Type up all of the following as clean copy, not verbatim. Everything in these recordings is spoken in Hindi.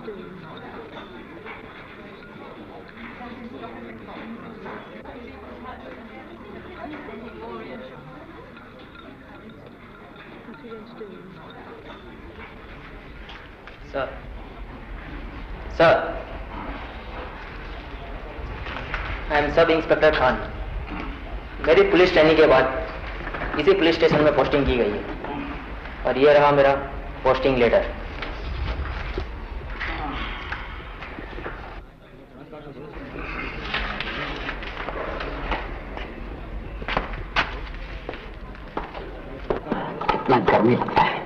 Sir, sir, I am sub inspector Khan. मेरी पुलिस ट्रेनिंग के बाद इसी पुलिस स्टेशन में पोस्टिंग की गई है और ये रहा मेरा पोस्टिंग लेटर। कितना गर्मी लगता है।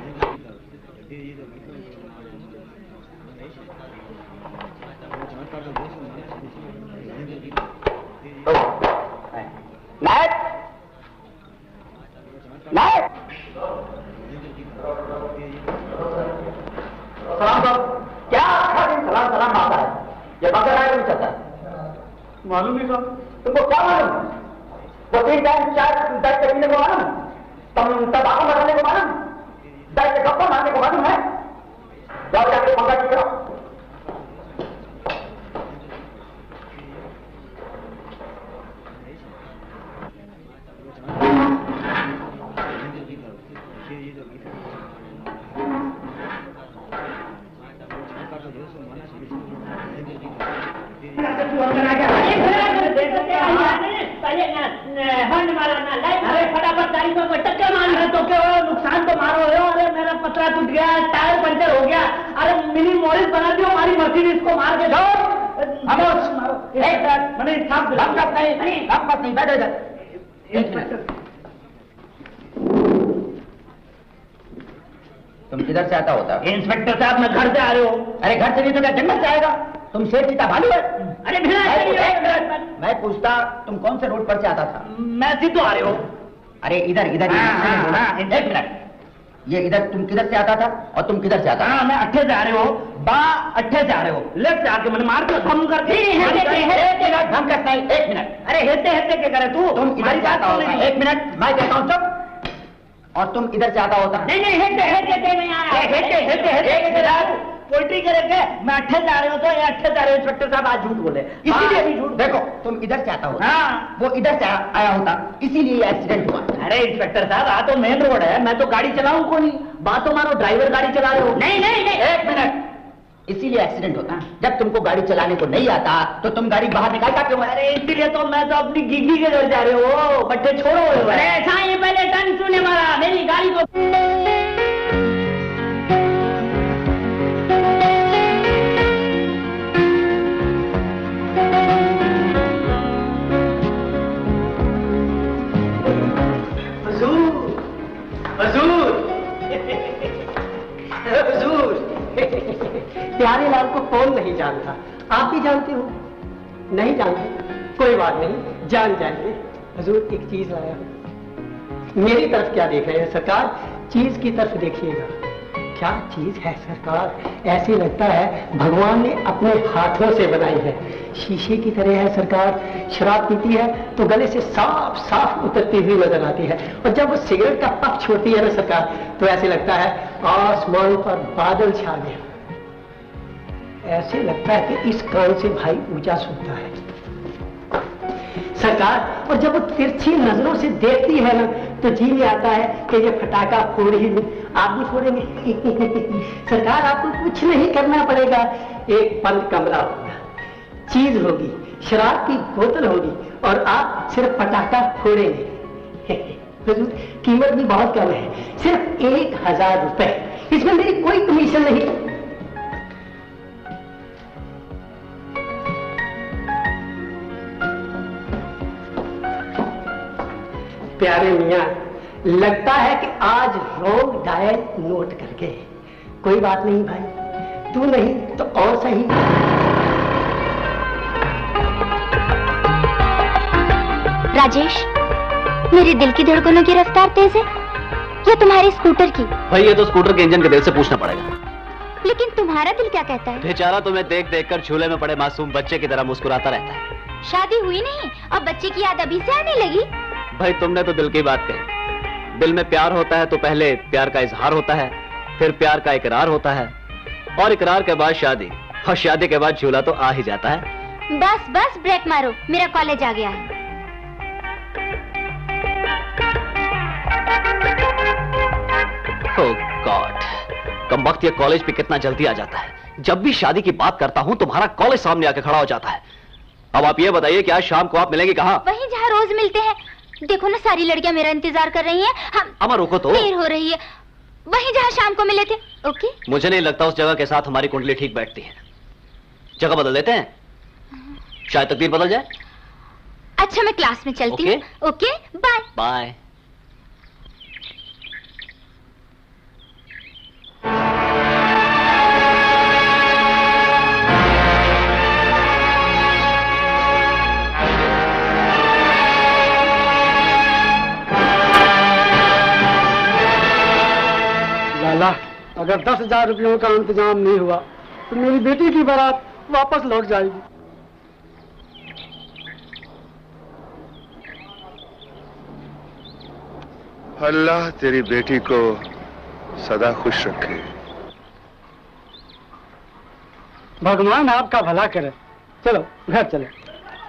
मालूम नहीं साहब। तुमको क्या मालूम? वो 3 टाइम चाय दर्द पीने को मालूम? तुम तबाकू लगाने को मालूम? दर्द के गप्पा मारने को मालूम है? जाओ जाके पंखा ठीक करो। फटाफट गाड़ी को टक्कर मारी है तो क्या नुकसान तो मारो हो। अरे मेरा पतरा टूट गया, टायर पंचर हो गया। अरे मिनी मॉरिस बना दियो हमारी मर्सिडीज को मार के जाओ। मारो मैंने साफ नहीं बैठे जा। तुम किधर से आता होता? इंस्पेक्टर साहब मैं घर से आ रहे हो। अरे घर से नहीं तो क्या जंगल से आएगा? तुम शेर चीता भालू है? अरे मैं पूछता तुम कौन से रोड पर से आता था? मैं सीधो आ रहे हो। अरे इधर इधर एक मिनट, ये इधर तुम किधर से आता था और तुम किधर से आता? मैं अट्ठे से आ रहे हो, बा अट्ठे से आ रहे हो, लेफ्ट से आके मैंने मार के धम करके धम करता है। 1 मिनट। अरे हेते हेते के करे तू? तुम इधर से आता होगा। 1 मिनट मैं कहता हूँ चुप। और तुम इधर से आता होता? नहीं हेते हेते नहीं आया। पोल्ट्री करेंगे। मैं अट्ठे से आ रहे हो तो ये अट्ठे से आ रहे हो। इंस्पेक्टर साहब आज झूठ बोले, इसीलिए भी झूठ। देखो तुम इधर से आता होता। हाँ वो इधर से आया होता, इसीलिए ये एक्सीडेंट हुआ। अरे इंस्पेक्टर साहब आ तो मेन रोड है, मैं तो गाड़ी चलाऊं को नहीं। बातों मारो, ड्राइवर गाड़ी चला रहे हो। नहीं 1 मिनट। इसीलिए एक्सीडेंट होता। जब तुमको गाड़ी चलाने को नहीं आता तो तुम गाड़ी बाहर निकालता क्यों? अरे इसीलिए तो मैं तो अपनी गिगी के घर जा रहे हो। बट्टे छोड़ो। अरे ये पहले टर्न सुने मारा मेरी गाड़ी को। प्यारे लाल को कौन नहीं जानता? आप भी जानते हो। नहीं जानते? कोई बात नहीं, जान जाएंगे। हुजूर एक चीज लाया हूं। मेरी तरफ क्या देख रहे हैं सरकार? चीज की तरफ देखिएगा। क्या चीज है सरकार? ऐसे लगता है भगवान ने अपने हाथों से बनाई है। शीशे की तरह है सरकार। शराब पीती है तो गले से साफ साफ उतरती हुई नजर आती है, और जब वो सिगरेट का पफ छोड़ती है ना सरकार, तो ऐसे लगता है आसमान पर बादल छा गया। ऐसे लगता है कि इस कान से भाई ऊंचा सूखता है सरकार। और जब वो तिरछी नजरों से देखती है ना, तो जी में आता है कि ये फटाका फोड़ ही आप भी फोड़ेंगे। सरकार आपको कुछ नहीं करना पड़ेगा। एक बंद कमरा होगा, चीज होगी, शराब की बोतल होगी, और आप सिर्फ फटाका फोड़ेंगे। कीमत भी बहुत कम है, सिर्फ 1000 रुपए। इसमें मेरी कोई कमीशन नहीं। प्यारे मियाँ, लगता है कि आज रोंग डायल नोट कर गए। कोई बात नहीं भाई, तू नहीं तो और सही। राजेश, मेरे दिल की धड़कनों की रफ्तार तेज है या तुम्हारे स्कूटर की? भाई ये तो स्कूटर के इंजन के दिल से पूछना पड़ेगा। लेकिन तुम्हारा दिल क्या कहता है? बेचारा तुम्हें देख देख कर झूले में पड़े मासूम बच्चे की तरह मुस्कुराता रहता है। शादी हुई नहीं और बच्चे की याद अभी से आने लगी? भाई तुमने तो दिल की बात कही। दिल में प्यार होता है तो पहले प्यार का इजहार होता है, फिर प्यार का इकरार होता है, और इकरार के बाद शादी। और शादी के बाद झूला तो आ ही जाता है। बस बस ब्रेक मारो, मेरा कॉलेज आ गया है। ओह गॉड, कमबख्त ये कॉलेज पे कितना जल्दी आ जाता है। जब भी शादी की बात करता हूं तुम्हारा कॉलेज सामने आके खड़ा हो जाता है। अब आप ये बताइए कि आज शाम को आप मिलेंगे कहाँ? वहीं जहाँ रोज मिलते हैं। देखो ना सारी लड़कियां मेरा इंतजार कर रही हैं। हम अमर रुको तो। देर हो रही है। वहीं जहाँ शाम को मिले थे। ओके? मुझे नहीं लगता उस जगह के साथ हमारी कुंडली ठीक बैठती है। जगह बदल देते हैं, शायद तकदीर बदल जाए। अच्छा मैं क्लास में चलती हूँ। Okay bye bye. लाला, अगर 10,000 रुपयों का इंतजाम नहीं हुआ तो मेरी बेटी की बारात वापस लौट जाएगी। अल्लाह तेरी बेटी को सदा खुश रखे। भगवान आपका भला करे। चलो घर चले।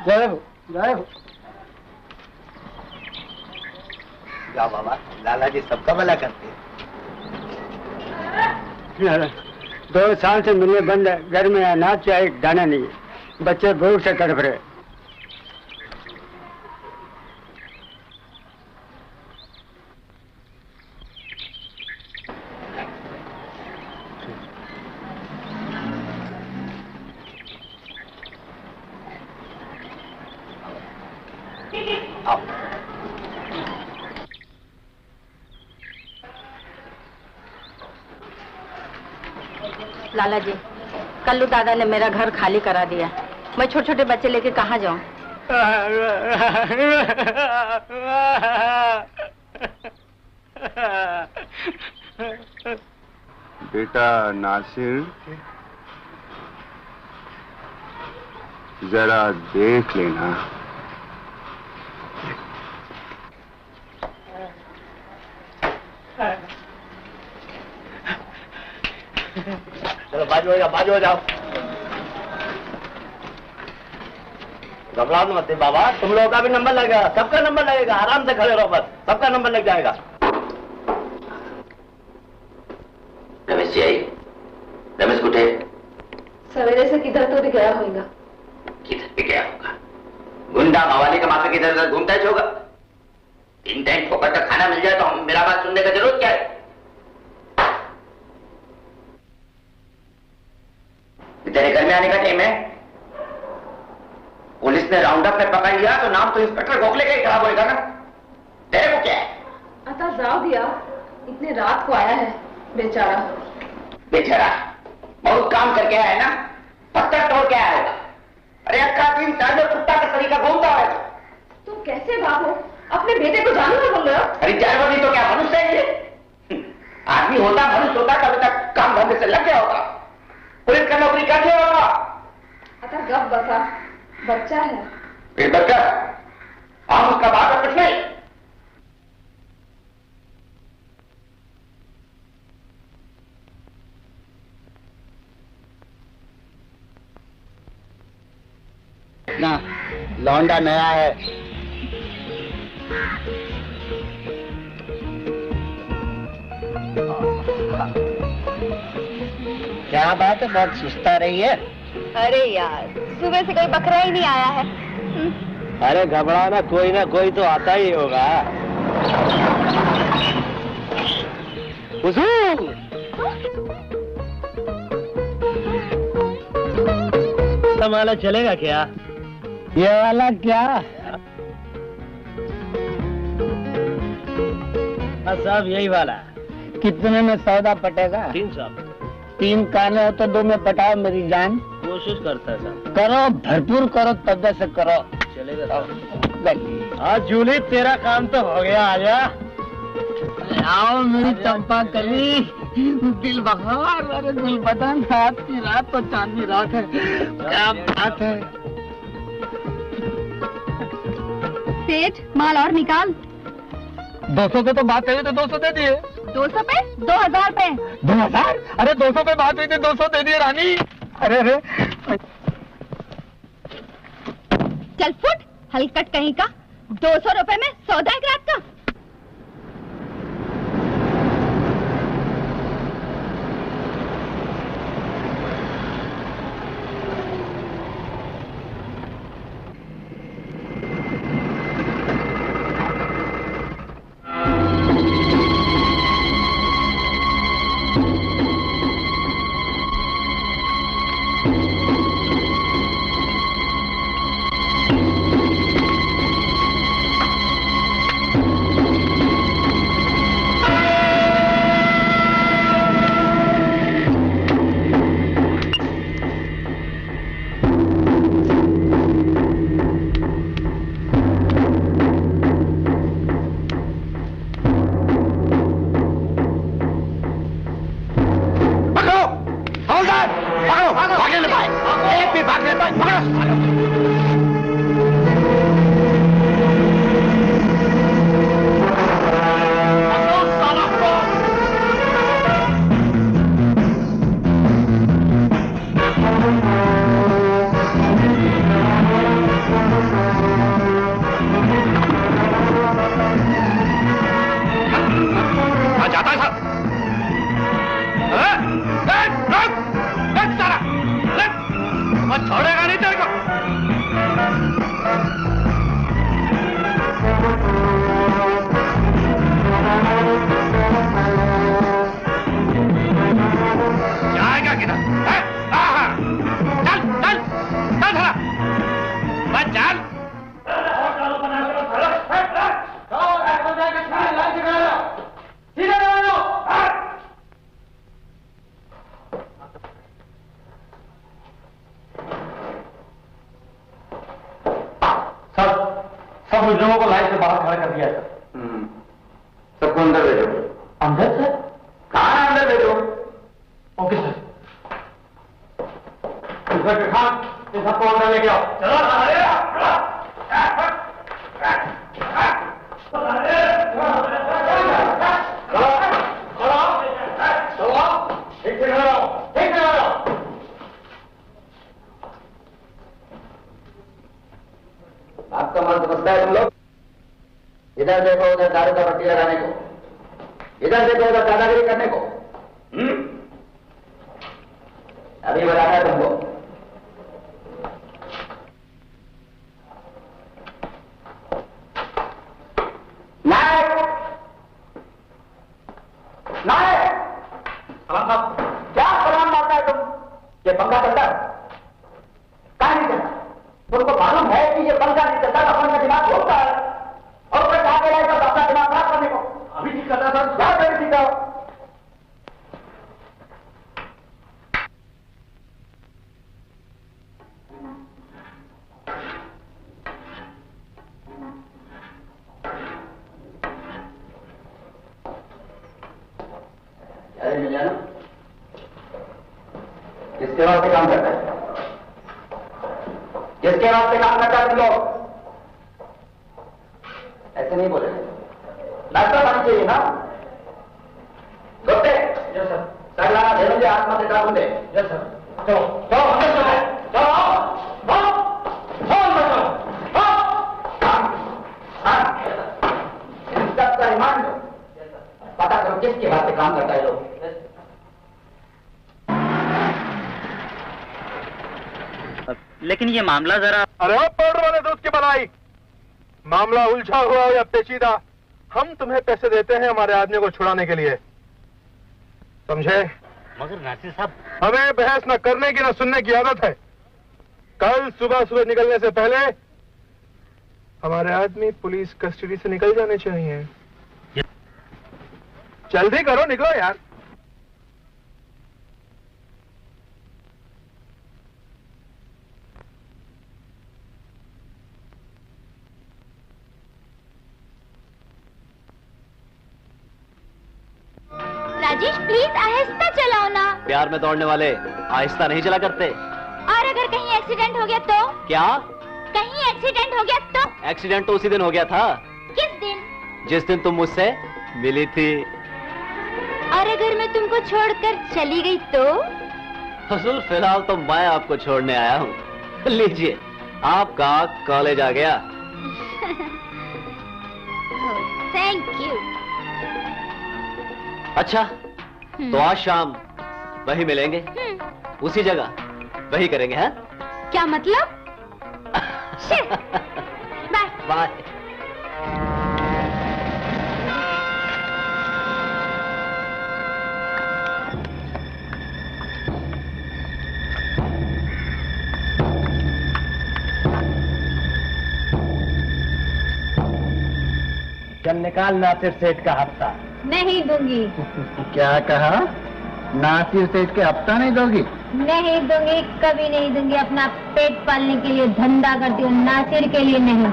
जय हो जय हो। क्या बाबा, लाला जी सबका भला करते हैं। 2 साल से मिलने बंद है। घर में अनाज चाहे दाना नहीं है। बच्चे भूख से तड़प रहे। लाला जी, कल्लू दादा ने मेरा घर खाली करा दिया। मैं छोटे छोटे बच्चे लेके कहाँ जाऊं? बेटा नासिर, जरा देख लेना। चलो बाजू हो जाओ। घबराओ मत बाबा, तुम लोगों का भी नंबर लगेगा, सबका नंबर लगेगा। आराम से खड़े रहो, बस सबका नंबर लग जाएगा। रमेश जी आई? रमेश कुठे? सवेरे से किधर तो भी गया होगा। किधर भी गया होगा? गुंडा मवाली का माफी किधर उधर घूमता ही होगा। 3 टाइम फोकट का खाना मिल जाए तो मेरा बात सुनने का जरूरत क्या है? तेरे घर में आने का टाइम है। पुलिस ने राउंड अप में पकड़ लिया तो नाम तो इंस्पेक्टर गोखले का ही खराब होएगा ना। तेरे को क्या है? अता जाओ दिया, इतने रात को आया है बेचारा। बेचारा बहुत काम करके आया है ना, पत्थर तोड़ के आया होगा। अरे अक्का 3 साल में कुत्ता का तरीका घूमता है। तुम कैसे बाप हो? अपने बेटे को जानवर बोल रहे हो? अरे जानवर नहीं तो क्या मनुष्य है ये? आदमी होता मनुष्य होता कभी तक काम धंधे से लग गया होता, पुलिस का नौकरी कर लिया होगा। अता गप बसा, बच्चा है। फिर बच्चा हम उसका बात है कुछ नहीं। ना लौंडा नया है। क्या बात है, बहुत सुस्ता रही है। अरे यार, सुबह से कोई बकरा ही नहीं आया है। अरे घबराना, कोई ना कोई तो आता ही होगा। हुजूर, वाला चलेगा क्या? ये वाला क्या? साहब यही वाला। कितने में सौदा पटेगा? 300। 3 काने हो तो 2 में पटाओ मेरी जान। कोशिश करता है साहब। करो, भरपूर करो, तब से करो। चलेगा। आज जूली तेरा काम तो हो गया। आजा आओ मेरी चंपा कली, दिल बहार, अरे दिल बदन, रात की रात तो चांदनी रात है। क्या बात है। सेठ माल और निकाल। 200 पे तो बात हुई तो 200 दे दिए। 200 पे? 2000 पे। 2000? अरे 200 पे बात हुई थी, 200 दे दिए रानी। अरे अरे चल फुट, हलकट कहीं का। 200 रुपए में सौदा एक रात का। किसके वास्ते काम करता है? किसके वास्ते काम करता है तुम लोग? ऐसे नहीं बोले, नाश्ता पानी चाहिए ना? सोते? Yes sir. सर लाना दे मुझे, हाथ माथे डाल दे। Yes sir. चलो चलो अंदर चलो, चलो का रिमांड लो, पता करो किसके वास्ते काम करता है लोग। लेकिन ये मामला जरा, अरे पाउडर वाले दोस्त की बनाई, मामला उलझा हुआ हो या पेचीदा, हम तुम्हें पैसे देते हैं हमारे आदमी को छुड़ाने के लिए, समझे? मगर नासिर साहब, हमें बहस न करने की न सुनने की आदत है। कल सुबह सुबह निकलने से पहले हमारे आदमी पुलिस कस्टडी से निकल जाने चाहिए। जल्दी करो, निकलो यार। राजेश प्लीज आहिस्ता चलाओ ना। प्यार में दौड़ने वाले आहिस्ता नहीं चला करते। और अगर कहीं एक्सीडेंट हो गया तो? क्या? कहीं एक्सीडेंट हो गया तो? एक्सीडेंट तो उसी दिन हो गया था। किस दिन? जिस दिन तुम मुझसे मिली थी। और अगर मैं तुमको छोड़कर चली गई तो? हुजूर फिलहाल तो मैं आपको छोड़ने आया हूँ। लीजिए, आपका कॉलेज आ गया। Thank you. अच्छा, तो आज शाम वही मिलेंगे, उसी जगह वही करेंगे, हैं? क्या मतलब? Bye bye. चल निकाल नासिर सेठ का हफ्ता। नहीं दूंगी। क्या कहा? नासिर सेठ के हफ्ता नहीं दोगी? नहीं दूंगी, कभी नहीं दूंगी। अपना पेट पालने के लिए धंधा करती हूँ, नासिर के लिए नहीं।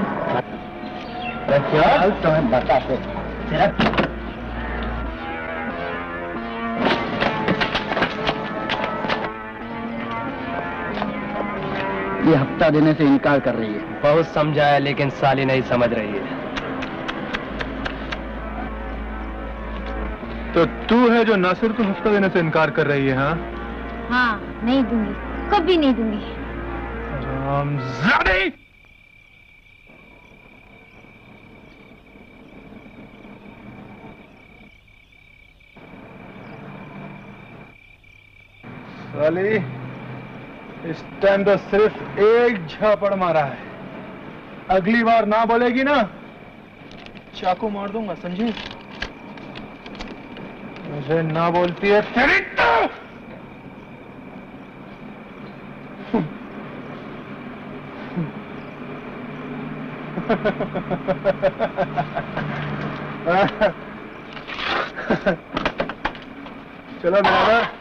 चल तुम्हें बताते। ये हफ्ता देने से इनकार कर रही है। बहुत समझाया लेकिन साली नहीं समझ रही है। तो तू है जो नासिर को हफ्ता देने से इनकार कर रही है? हाँ, नहीं दूंगी, कभी नहीं दूंगी। रामजादी! साली, इस टाइम तो सिर्फ एक झापड़ मारा है। अगली बार ना बोलेगी ना, चाकू मार दूंगा, समझी? मुझे ना बोलती है तेरी तो। चलो बराबर।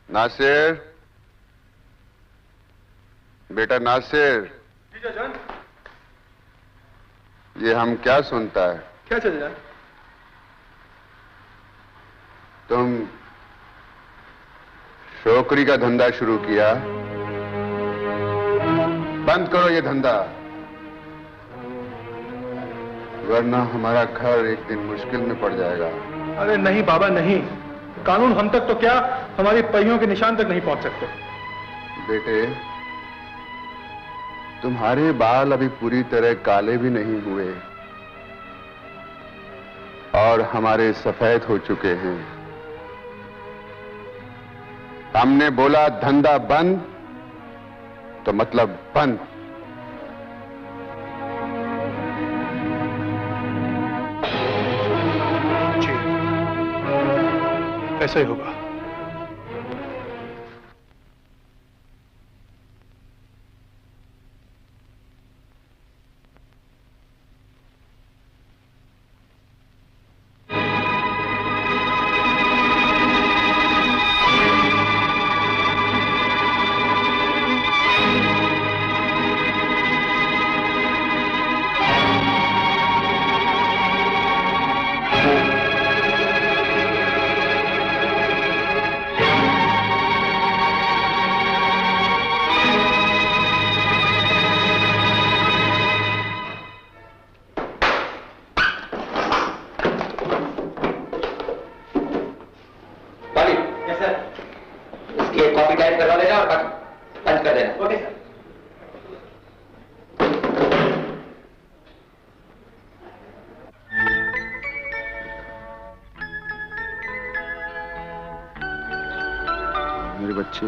नासिर, बेटा नासिर, जान, ये हम क्या सुनता है? क्या चल रहा है? तुम शौकरी का धंधा शुरू किया, बंद करो ये धंधा, वरना हमारा घर एक दिन मुश्किल में पड़ जाएगा। अरे नहीं बाबा नहीं, कानून हम तक तो क्या, हमारी पहियों के निशान तक नहीं पहुंच सकते। बेटे, तुम्हारे बाल अभी पूरी तरह काले भी नहीं हुए और हमारे सफेद हो चुके हैं। हमने बोला धंधा बंद तो मतलब बंद। जी, ऐसा ही होगा। मेरे बच्चे,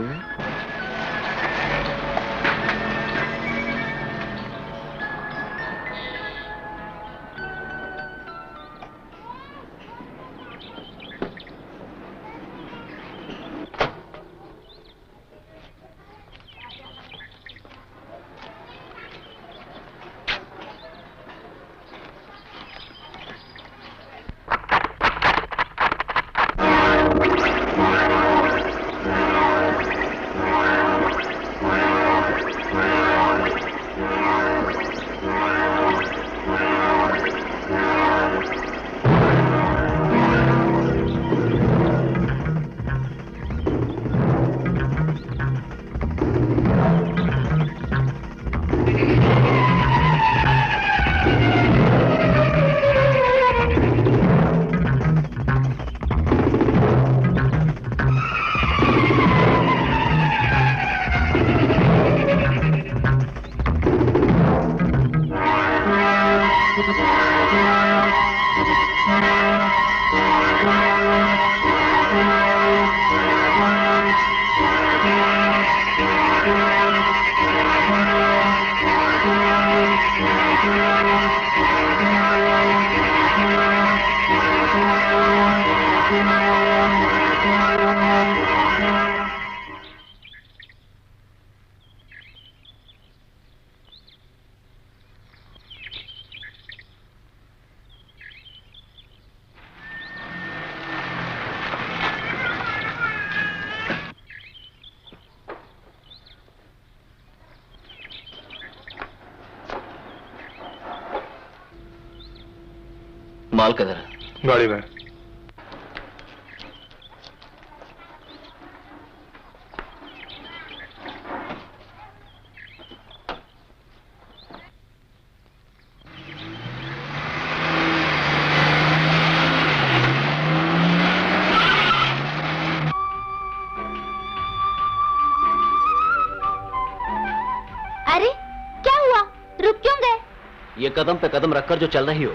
माल किधर है? गाड़ी में। अरे क्या हुआ, रुक क्यों गए? ये कदम पे कदम रखकर जो चल रही हो,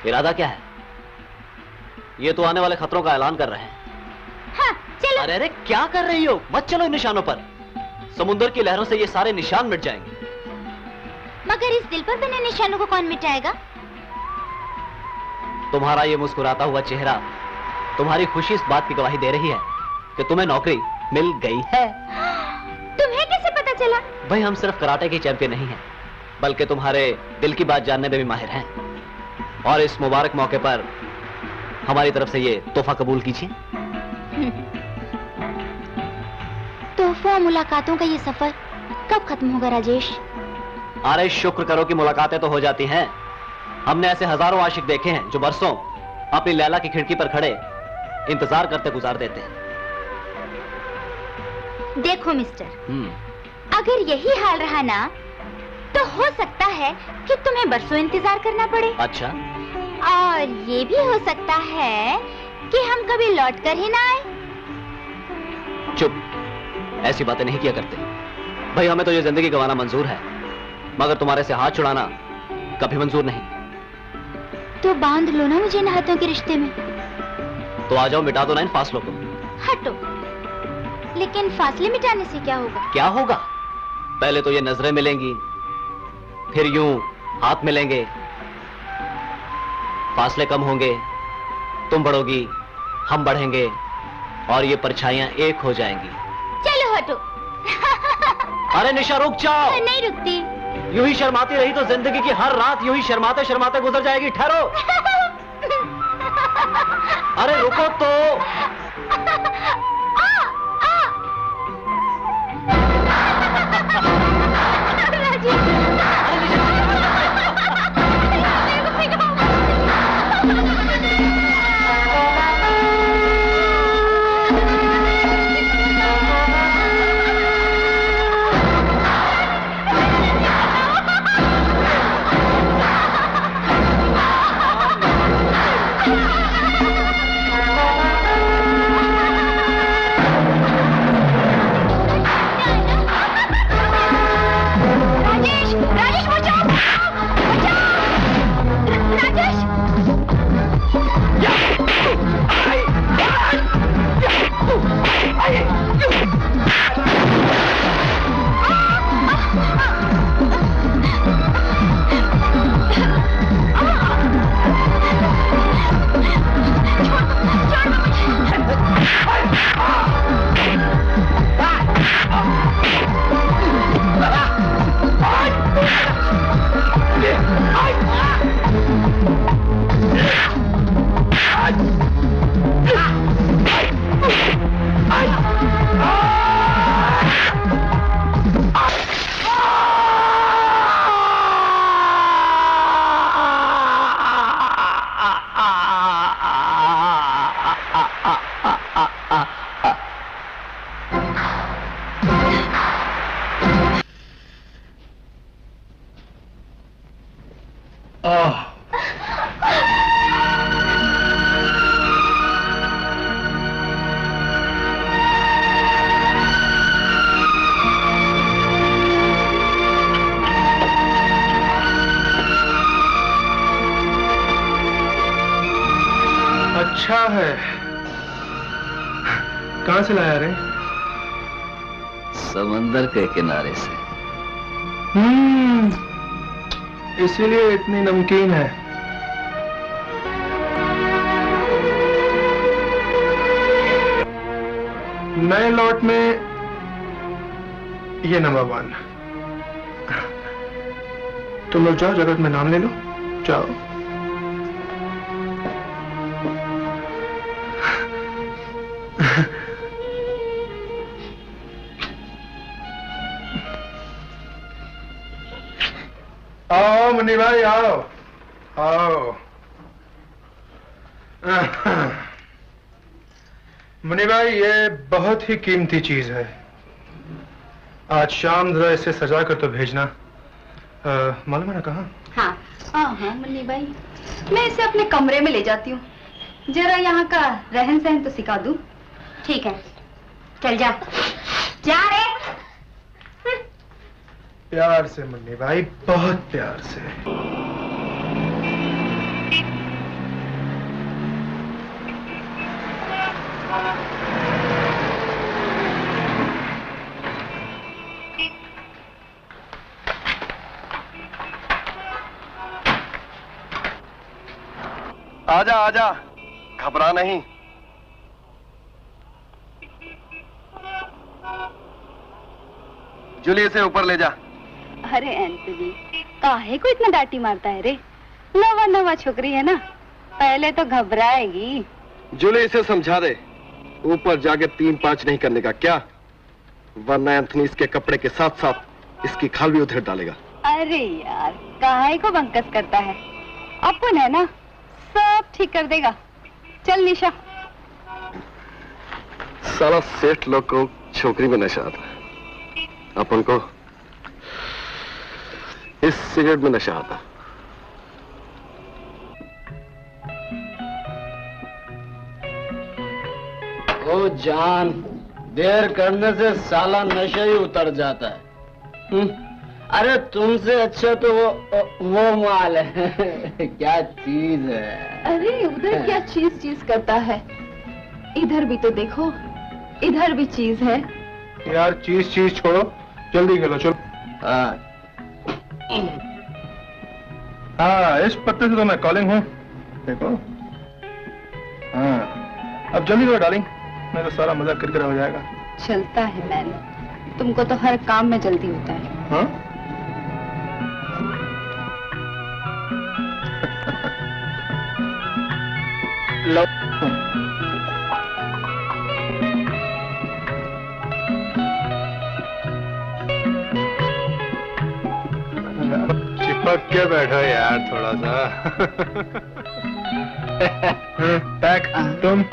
इरादा क्या है? ये तो आने वाले खतरों का ऐलान कर रहे हैं। हाँ, चलो। अरे अरे क्या कर रही हो? मत चलो इन निशानों पर। समुद्र की लहरों से ये सारे निशान मिट जाएंगे। मगर इस दिल पर बने निशानों को कौन मिटाएगा? तुम्हारा ये मुस्कुराता हुआ चेहरा तुम्हारी खुशी इस बात की गवाही दे रही है कि तुम्हें नौकरी मिल गई है। तुम्हें कैसे पता चला? भाई हम सिर्फ कराटे के चैंपियन नहीं हैं, बल्कि तुम्हारे दिल की बात जानने में भी माहिर हैं। और इस मुबारक मौके पर हमारी तरफ से ये तोहफा कबूल कीजिए। तोहफा मुलाकातों का ये सफर कब खत्म होगा राजेश? अरे शुक्र करो कि मुलाकातें तो हो जाती हैं। हमने ऐसे हजारों आशिक देखे हैं जो बरसों अपनी लैला की खिड़की पर खड़े इंतजार करते गुजार देते हैं। देखो मिस्टर, अगर यही हाल रहा ना तो हो सकता है कि तुम्हें बरसों इंतजार करना पड़े। अच्छा, और ये भी हो सकता है कि हम कभी लौट कर ही ना आए। चुप, ऐसी बातें नहीं किया करते। भाई हमें तो ये जिंदगी गंवाना मंजूर है, मगर तुम्हारे से हाथ छुड़ाना कभी मंजूर नहीं। तो बांध लो ना मुझे इन हाथों के रिश्ते में। तो आ जाओ, मिटा दो ना इन फासलों को। हटो। लेकिन फासले मिटाने से क्या होगा? क्या होगा? पहले तो ये नजरें मिलेंगी, फिर यूं हाथ मिलेंगे, फासले कम होंगे, तुम बढ़ोगी, हम बढ़ेंगे, और ये परछाइयां एक हो जाएंगी। चलो हटो। अरे निशा रुक जाओ। नहीं रुकती। यूं ही शर्माती रही तो जिंदगी की हर रात यूं ही शर्माते शर्माते गुजर जाएगी। ठहरो। अरे रुको तो। अच्छा है। कहां से लाया रे? समंदर के किनारे से। इसीलिए इतनी नमकीन है। नए लॉट में ये नंबर 1। तुम लोग जाओ, जगत में नाम ले लो, जाओ। आओ मुन्नी भाई, आओ आओ। मुनि भाई, ये बहुत ही कीमती चीज है। आज शाम जरा इसे सजा कर तो भेजना। मालूम है ना कहाँ? हाँ हाँ मुन्नी भाई, मैं इसे अपने कमरे में ले जाती हूँ, जरा यहाँ का रहन सहन तो सिखा दूँ। ठीक है, चल जा जा रे। प्यार से मुन्नी भाई, बहुत प्यार से। आजा आजा, घबरा नहीं। जूली, इसे ऊपर ले जा। अरे एंथनी, काहे को इतना डांटी मारता है रे? नवा नवा छोकरी है ना, पहले तो घबराएगी। जूली, इसे समझा दे, ऊपर जाके 3-5 नहीं करने का, क्या? वरना एंथनी इसके कपड़े के साथ साथ इसकी खाल भी उधेड़ डालेगा। अरे यार, काहे को बंकस करता है? अपन है ना, सब ठीक कर देगा। चल निशा। साला सेठ लोग को छोकरी में नशा आता, अपन को इस सिगरेट में नशा आता। ओ जान, देर करने से साला नशा ही उतर जाता है। अरे तुमसे अच्छा तो वो माल है। क्या चीज है। अरे उधर क्या चीज करता है, इधर भी तो देखो, इधर भी चीज है। यार चीज छोड़ो, जल्दी खेलो चलो। हाँ, इस पत्ते से तो मैं कॉलिंग हूँ, देखो। हाँ, अब जल्दी करो डार्लिंग, नहीं तो सारा मजा किरकिरा हो जाएगा। चलता है मैन, तुमको तो हर काम में जल्दी होता है। हाँ? लो। चिपक के बैठो यार थोड़ा सा। पैक तुम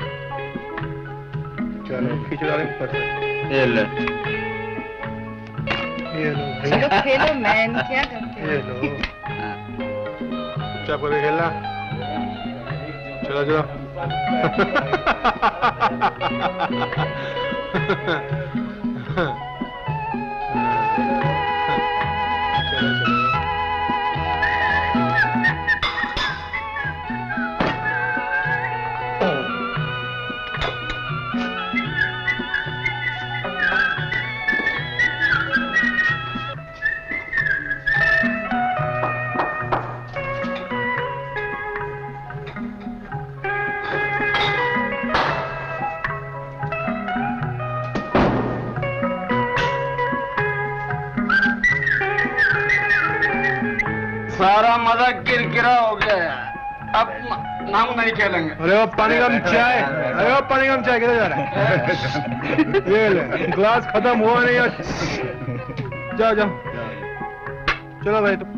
चलो खींचो डालेंगे ऊपर से। ये लो चलो खेलो मैन, क्या करते हो? ये लो, चुपचाप करके खेलना। चलो चलो। चलो चलो। सारा मजा किरकिरा हो गया, अब हम नहीं खेलेंगे। अरे वो पानी कम चाय, अरे वो पानी कम चाय, किधर जा रहा है? ये ले, ग्लास खत्म हुआ नहीं है। जाओ जाओ, चलो भाई तुम।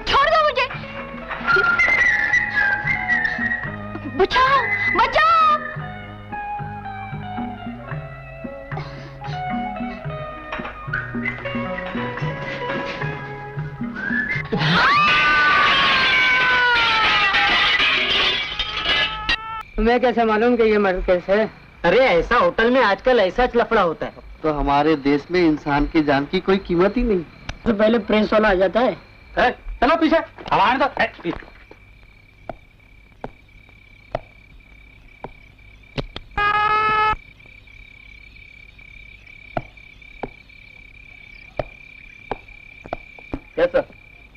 छोड़ दो मुझे, बचाओ बचाओ। तुम्हें कैसे मालूम कि ये मर्डर केस है? अरे ऐसा होटल में आजकल ऐसा लफड़ा होता है। तो हमारे देश में इंसान की जान की कोई कीमत ही नहीं। तो पहले प्रेस वाला आ जाता है। चलो पीछे, हमारे तो यस सर।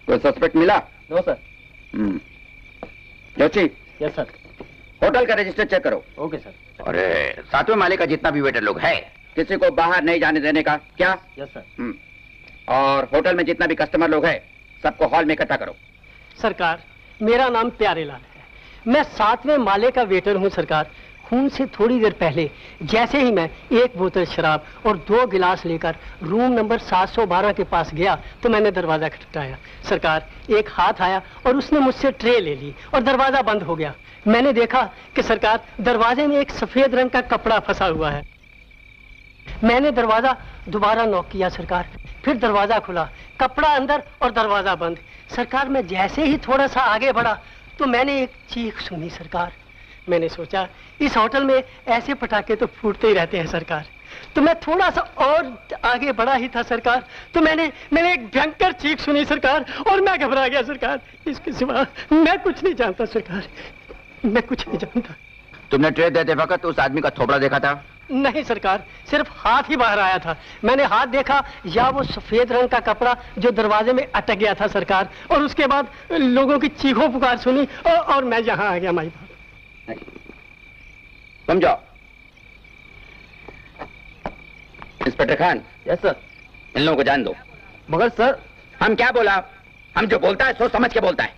कोई सस्पेक्ट मिला? No sir. Joshi. Yes sir. Hotel का रजिस्टर चेक करो। Okay sir. अरे 7वें माले का जितना भी वेटर लोग है, किसी को बाहर नहीं जाने देने का। क्या? Yes sir. और होटल में जितना भी कस्टमर लोग है, सबको हॉल में इकट्ठा करो। सरकार, मेरा नाम प्यारेलाल है। मैं 7वें माले का वेटर हूँ सरकार। खून से थोड़ी देर पहले जैसे ही मैं 1 बोतल शराब और 2 गिलास लेकर रूम नंबर 712 के पास गया तो मैंने दरवाजा खटखटाया। सरकार, एक हाथ आया और उसने मुझसे ट्रे ले ली और दरवाजा बंद हो गया। मैंने देखा कि सरकार, दरवाजे में एक सफेद रंग का कपड़ा फंसा हुआ है। मैंने दरवाजा दोबारा नॉक किया सरकार, फिर दरवाजा खुला, कपड़ा अंदर और दरवाजा बंद। सरकार, मैं जैसे ही थोड़ा सा आगे बढ़ा तो मैंने एक चीख सुनी सरकार। मैंने सोचा इस होटल में ऐसे पटाखे तो फूटते ही रहते हैं सरकार। तो मैं थोड़ा सा और आगे बढ़ा ही था सरकार, तो मैंने एक भयंकर चीख सुनी सरकार और मैं घबरा गया सरकार। इसके सिवा मैं कुछ नहीं जानता सरकार, मैं कुछ नहीं जानता। तुमने ट्रे देते वक्त उस आदमी का थोबड़ा देखा था? नहीं सरकार, सिर्फ हाथ ही बाहर आया था। मैंने हाथ देखा या वो सफेद रंग का कपड़ा जो दरवाजे में अटक गया था सरकार, और उसके बाद लोगों की चीखों पुकार सुनी और मैं यहाँ आ गया। माई बाप, समझो। इंस्पेक्टर खान। Yes sir. इन लोगों को जान दो। मगर सर, हम क्या बोला? हम जो बोलता है सोच समझ के बोलता है।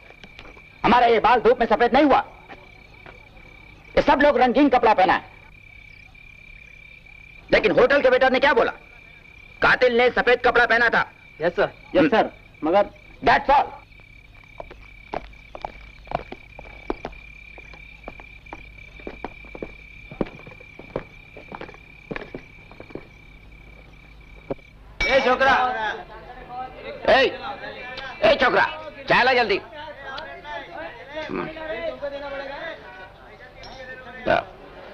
हमारा ये बाल धूप में सफेद नहीं हुआ। ये सब लोग रंगीन कपड़ा पहना है, लेकिन होटल के वेटर ने क्या बोला? कातिल ने सफेद कपड़ा पहना था। Yes sir. Yes sir. मगर दैट्स ऑल। ए छोकरा, ए छोकरा, चाय ला जल्दी।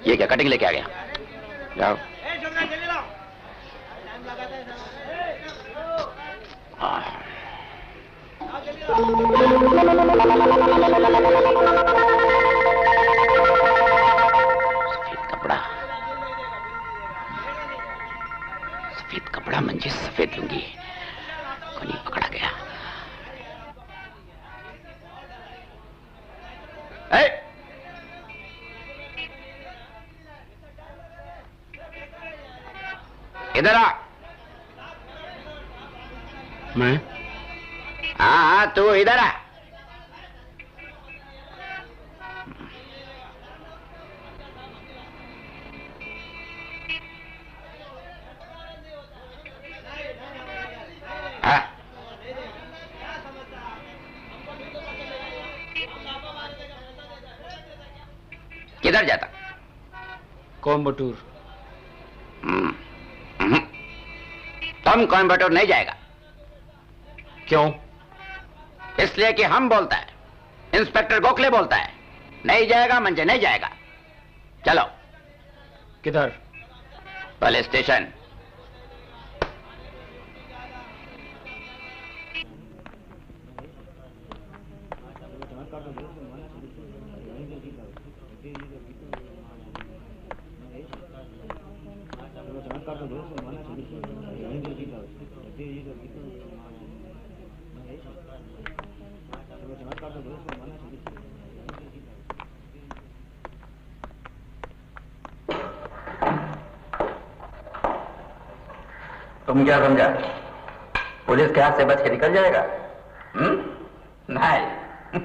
ये क्या कटिंग लेके आ गया? जाओ। सफेद कपड़ा म्हणजे सफेद लुंगी। कोणी पकड़ा गया। इधर आ। मैं? हाँ, तू इधर आ। किधर जाता? कोयम्बटूर। तुम कोयम्बटूर नहीं जाएगा। क्यों? इसलिए कि हम बोलता है, इंस्पेक्टर गोखले बोलता है। नहीं जाएगा मंजे, नहीं जाएगा। चलो। किधर? Police station. तुम क्या समझा? पुलिस के हाथ से बच के निकल जाएगा? नहीं।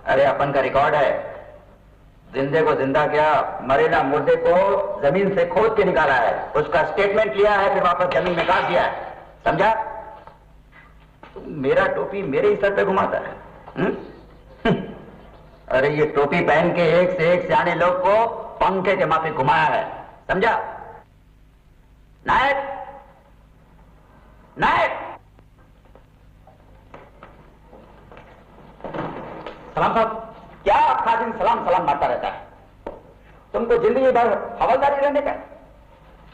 अरे अपन का रिकॉर्ड है, जिंदे को जिंदा किया, मरेला मुर्दे को जमीन से खोद के निकाला है, उसका स्टेटमेंट लिया है, फिर वापस जमीन में गाड़ दिया है। समझा? तुम मेरा टोपी मेरे ही सर पे घुमाता है। अरे ये टोपी पहन के एक से एक सियाने लोग को पंखे के माफी घुमाया है। समझा? नायक, नायक। सलाम साहब, क्या आखा दिन सलाम सलाम मारता रहता है? तुमको जिंदगी भर हवलदारी रहने का?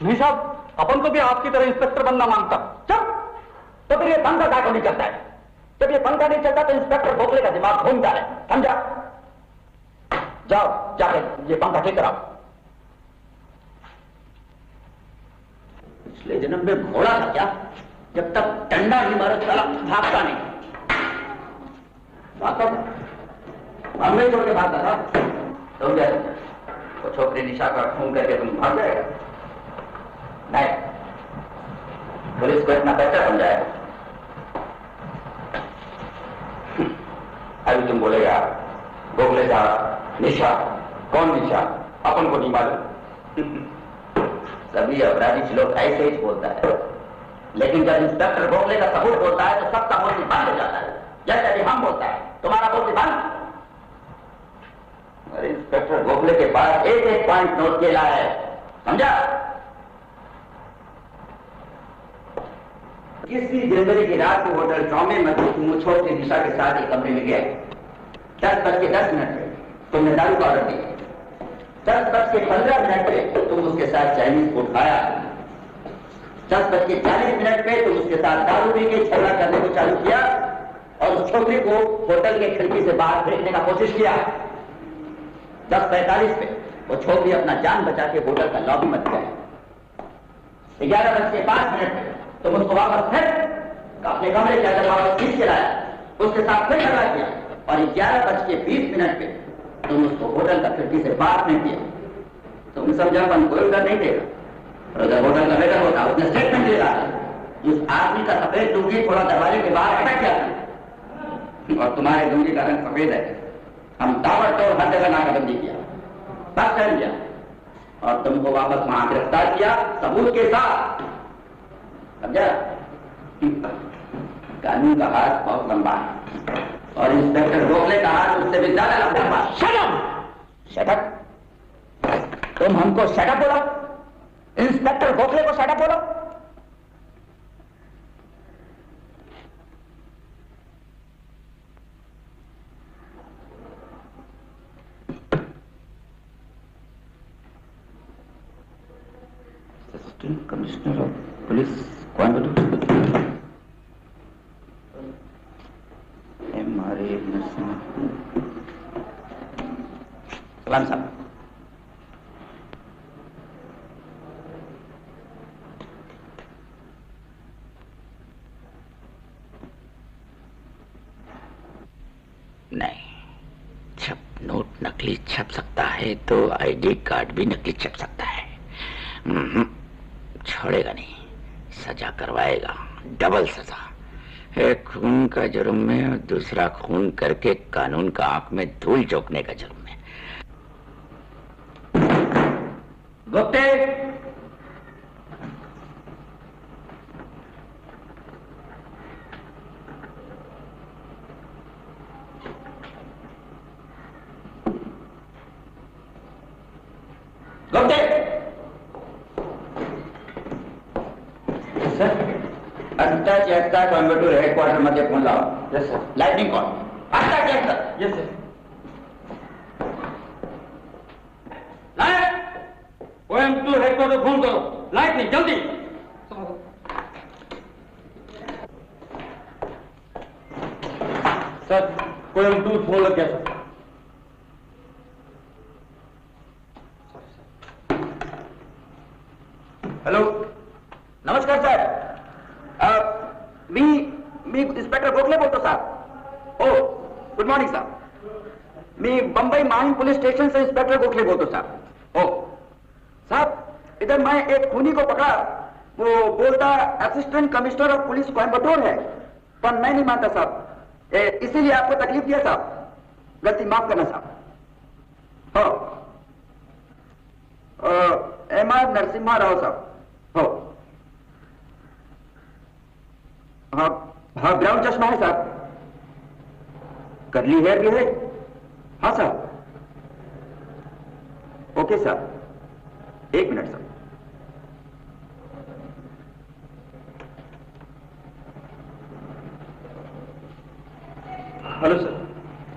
नहीं साहब, अपन को भी आपकी तरह इंस्पेक्टर बनना मांगता। चुप। तो फिर ये पंखा क्या नहीं चलता है? जब ये पंखा नहीं चलता तो इंस्पेक्टर गोखले का दिमाग घूमता है। समझा? जाओ, जाके ये पंखा ठीक कराओ। पिछले जन्म में घोड़ा था क्या? जब तक डंडा नहीं मारो साला भागता नहीं। भागता हम नहीं छोड़ के भागता था तुम क्या वो छोकरी निशा का खून करके तुम भाग जाएगा? नहीं, पुलिस को इतना पैसा समझाएगा। अभी तुम बोलेगा गोखले साहब निशा, कौन निशा? अपन को नहीं मालूम। सभी अपराधी लोग ऐसे ही बोलता है, लेकिन जब इंस्पेक्टर गोखले का सबूत बोलता है तो सबका बोलती बंद हो जाता है। जैसे अभी हम बोलता है तुम्हारा बोलती बंद। अरे इंस्पेक्टर गोखले के पास एक एक पॉइंट नोट के लाया है, समझा? किसी जनवरी की रात को होटल चौमे में तुम छोटी निशा के साथ एक कमरे में गए। 10:10 पे तुमने दारू का ऑर्डर दिया। 10:15 पे तुम उसके साथ चाइनीज फूड खाया। 10:40 पे तुम उसके साथ दारू पी के झगड़ा करने को चालू किया और उस छोकरी को होटल के खिड़की से बाहर फेंकने का कोशिश किया। 10:45 पे वो छोकरी अपना जान बचा के होटल का लॉबी में गए। 11:05 पे तुम उसको वापस फिर अपने कमरे के अंदर वापस खींच के लाया, उसके साथ फिर झगड़ा किया और 11:20 पे तुम उसको होटल का खिड़की से बाहर फेंक दिया। तुम समझा मन कोई डर नहीं देगा। और अगर होटल का वेटर होता उसने स्टेटमेंट दे रहा उस आदमी का सफेद लुंगी थोड़ा दरवाजे के बाहर अटक गया और तुम्हारे लुंगी का रंग सफेद है। हम ताबड़तोड़ हर जगह नाकाबंदी किया, बस कर लिया और तुमको वापस वहां गिरफ्तार किया सबूत के साथ, समझा? कानून का हाथ बहुत लंबा है और इंस्पेक्टर गोखले का हाथ उससे भी ज्यादा लंबा। Shut up! तुम हमको शट अप बोला? इंस्पेक्टर गोखले को शट अप बोला? Assistant commissioner of police Coimbatore. सलाम साहब। नहीं, जब नोट नकली छप सकता है तो आईडी कार्ड भी नकली छप सकता है। छोड़ेगा नहीं, सजा करवाएगा, डबल सजा। एक खून का जुर्म में और दूसरा खून करके कानून का आंख में धूल झोंकने का जुर्म में। गुप्ते, गुप्ते, सर अड्डा चेकता कोयम्बटूर हेडक्वार्टर मध्ये फोन लावा। Yes sir. लाइटनिंग कॉल अड्डा चेकता। Yes sir. Coimbatore headquarter phone करो, लाइटनिंग जल्दी। सर कोयम्बटूर फोन लग गया सर। हेलो, नमस्कार सर। मी इंस्पेक्टर गोखले बोलतो साहब। ओ गुड मॉर्निंग साहब। मी बंबई माहिम पुलिस स्टेशन से इंस्पेक्टर गोखले बोलतो साहब। ओ साहब, इधर मैं एक खूनी को पकड़ा, वो बोलता assistant commissioner of police Coimbatore है, पर मैं नहीं मानता साहब, इसीलिए आपको तकलीफ दिया साहब। गलती माफ करना साहब। एम.आर. नरसिम्हा राव साहब। हो हाँ हाँ, ब्राउन चश्मा है साहब, करली हेयर भी है। हाँ साहब। ओके साहब, 1 मिनट साहब। Hello sir,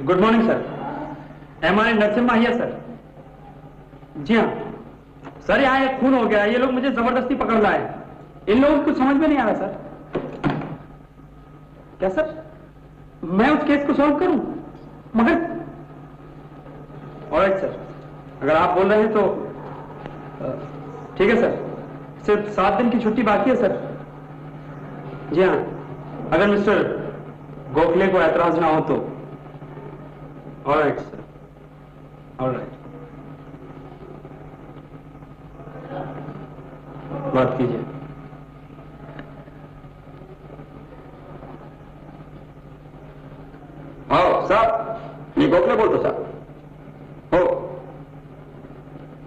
good morning sir. M R. Narasimha here sir. जी हाँ सर, यहाँ एक खून हो गया, ये लोग मुझे जबरदस्ती पकड़ लाए। इन लोगों को कुछ समझ में नहीं आ रहा सर। क्या सर, मैं उस केस को सॉल्व करूं? मगर ऑलराइट सर, अगर आप बोल रहे हैं तो ठीक है सर। सिर्फ 7 दिन की छुट्टी बाकी है सर। जी हाँ, अगर मिस्टर गोखले को ऐतराज ना हो तो। Alright sir, alright. बात कीजिए। हाँ साहब, ये गोखले बोल दो साहब। हो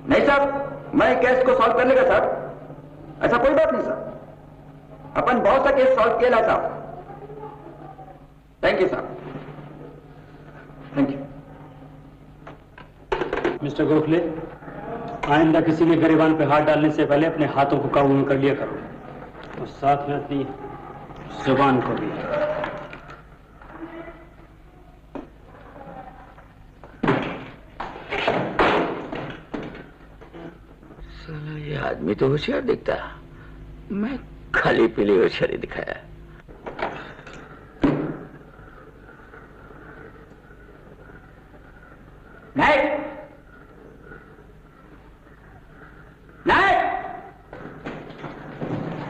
नहीं साहब, मैं केस को सॉल्व करने का साहब, ऐसा कोई बात नहीं साहब, अपन बहुत सा केस सॉल्व किया साहब। थैंक यू साहब, थैंक यू। मिस्टर गोखले, आइंदा किसी के गरिबान पे हाथ डालने से पहले अपने हाथों को काबू में कर लिया करो और साथ में अपनी जुबान को भी। साला ये आदमी तो होशियार दिखता, मैं खाली पीली होशियारी दिखाया। नहीं नहीं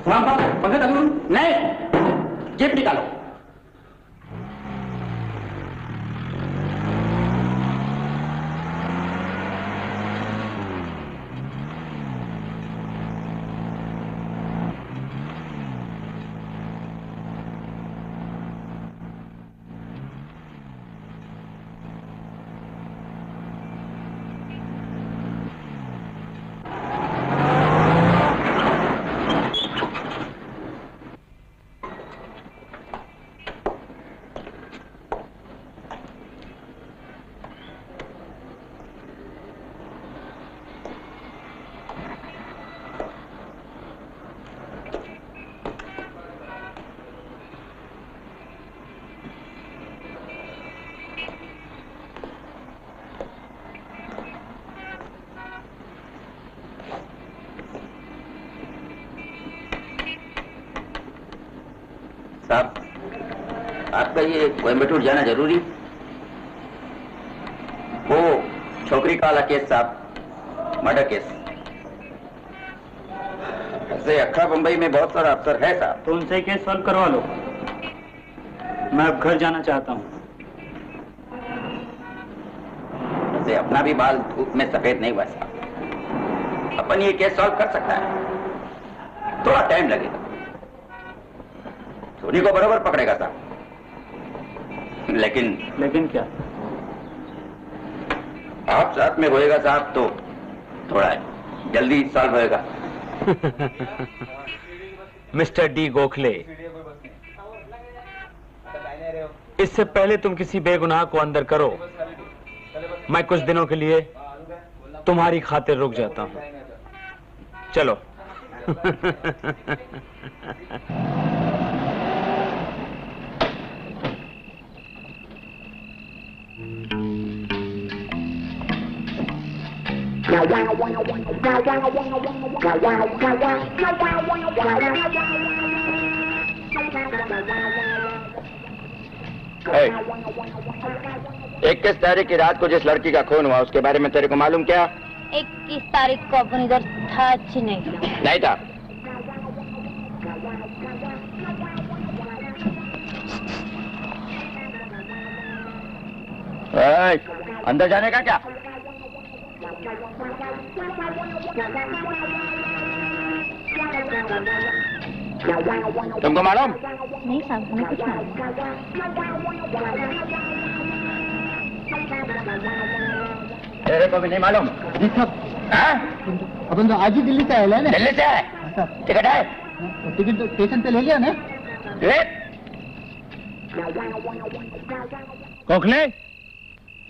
पंखा चालू नहीं, जेब निकालो। साहब, आपका ये कोयम्बटूर जाना जरूरी? वो छोकरी का वाला केस साहब, मर्डर केस। ऐसे अक्खा बंबई में बहुत सारा अफसर है साहब। तो उनसे केस सॉल्व करवा लो, मैं अब घर जाना चाहता हूँ। ऐसे अपना भी बाल धूप में सफेद नहीं हुआ साहब, अपन ये केस सॉल्व कर सकता है, थोड़ा टाइम लगेगा। धोनी को बराबर पकड़ेगा साहब, लेकिन क्या? आप साथ में होएगा साहब तो थोड़ा जल्दी सॉल्व होएगा। मिस्टर डी गोखले, इससे पहले तुम किसी बेगुनाह को अंदर करो, मैं कुछ दिनों के लिए तुम्हारी खातिर रुक जाता हूं। चलो। इक्कीस तारीख की रात को जिस लड़की का खून हुआ उसके बारे में तेरे को मालूम क्या? 21 तारीख को अपन इधर था नहीं था। अंदर जाने का क्या? तुमको मालूम? नहीं साहब, हमें कुछ मालूम। तेरे को भी नहीं मालूम? अपन तो आज ही दिल्ली से आए ना। दिल्ली से आए? टिकट है? टिकट तो स्टेशन पे ले लिया ना। गोखले,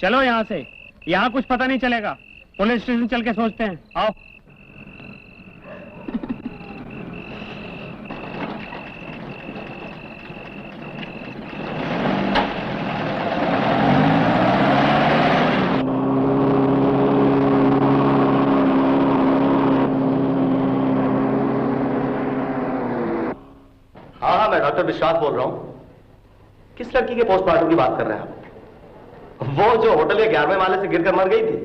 चलो यहाँ से, यहाँ कुछ पता नहीं चलेगा। पुलिस स्टेशन चल के सोचते हैं, आओ। हाँ, मैं डॉक्टर विश्वास बोल रहा हूँ। किस लड़की के पोस्टमार्टम की बात कर रहे हैं आप? वो जो होटल के 11वें माले से गिरकर मर गई थी।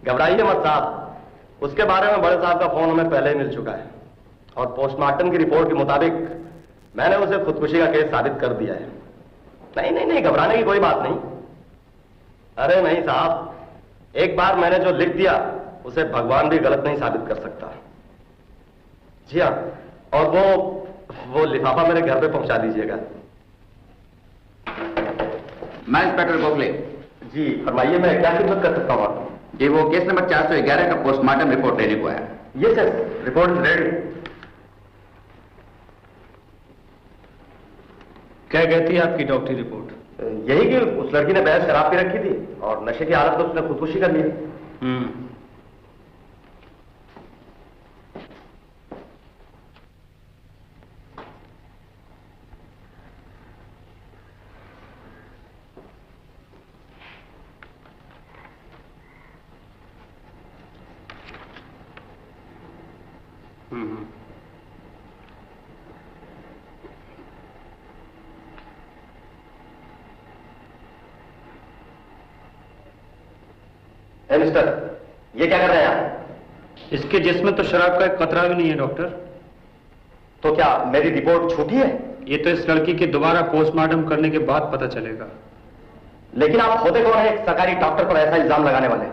घबराइए मत साहब, उसके बारे में बड़े साहब का फोन हमें पहले ही मिल चुका है और पोस्टमार्टम की रिपोर्ट के मुताबिक मैंने उसे खुदकुशी का केस साबित कर दिया है। नहीं नहीं नहीं, घबराने की कोई बात नहीं। अरे नहीं साहब, एक बार मैंने जो लिख दिया उसे भगवान भी गलत नहीं साबित कर सकता। जी हाँ, और वो लिफाफा मेरे घर पे पहुंचा दीजिएगा। मैं इंस्पेक्टर गोखले। जी फरमाइए, मैं क्या खिदमत कर सकता हूँ? जी वो केस नंबर 411 का पोस्टमार्टम रिपोर्ट लेने को आया। ये सर, रिपोर्ट रेडी। क्या कहती है आपकी डॉक्टरी रिपोर्ट? यही कि उस लड़की ने बेहद शराब पी रखी थी और नशे की हालत में उसने खुदकुशी कर ली। मिस्टर, ये क्या कर रहे हैं आप? इसके जिस्म तो शराब का एक कतरा भी नहीं है डॉक्टर। तो क्या मेरी रिपोर्ट झूठी है? ये तो इस लड़की के दोबारा पोस्टमार्टम करने के बाद पता चलेगा। लेकिन आप होते कौन है एक सरकारी डॉक्टर पर ऐसा इल्जाम लगाने वाले?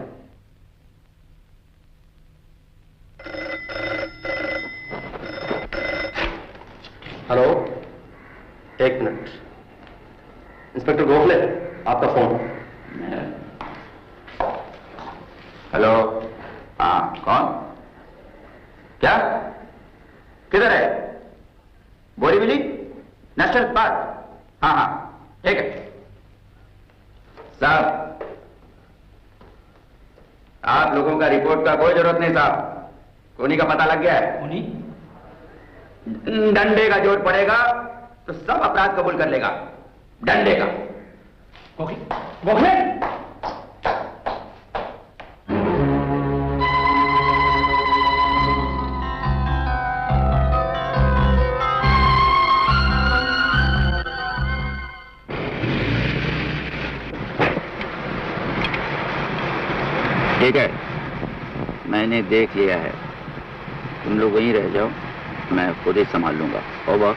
हेलो, एक मिनट। इंस्पेक्टर गोखले, आपका फोन। हेलो, हाँ कौन? क्या? किधर है? Borivali national park? हाँ हाँ ठीक है साहब। आप लोगों का रिपोर्ट का कोई जरूरत नहीं साहब। खूनी का पता लग गया है। खूनी? डंडे का जोर पड़ेगा तो सब अपराध कबूल कर लेगा। डंडे का। गोखले ठीक है, मैंने देख लिया है। तुम लोग वहीं रह जाओ, मैं खुद ही संभाल लूंगा। ओवर।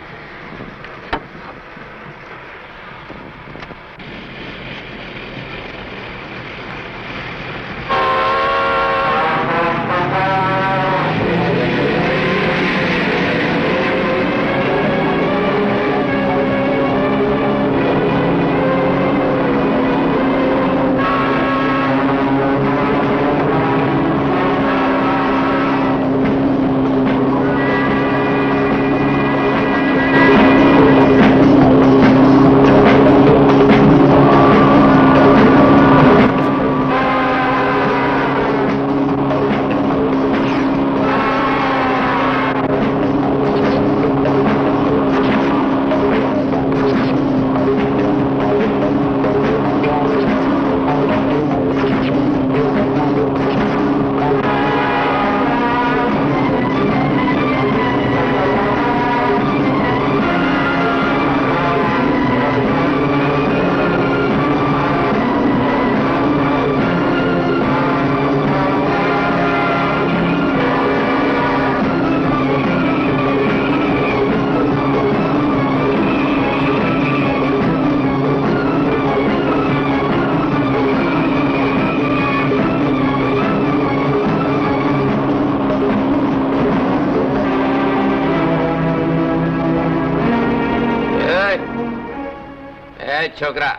छोकरा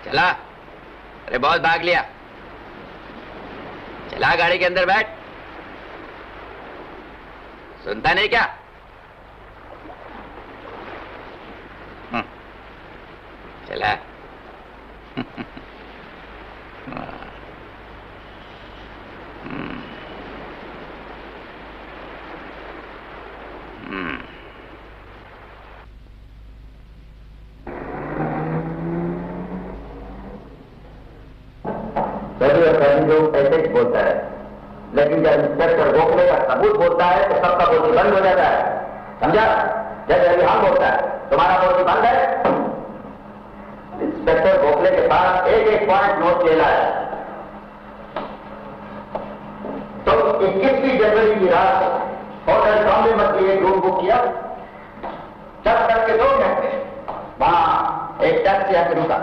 चला। अरे बहुत भाग लिया। चला गाड़ी के अंदर बैठ। सुनता नहीं क्या? चला। ऐसे ही बोलता है, लेकिन जब इंस्पेक्टर गोखले का सबूत बोलता है तो सबका बोली बंद हो जाता है। समझा? जैसे अभी हम बोलता है, तुम्हारा बोली बंद है। इंस्पेक्टर गोखले के पास एक एक पॉइंट नोट लेना है। तो 21 जनवरी की रात होटल बॉम्बे में एक रूम बुक किया। 10 तक के एक टैक्सी आके रुका,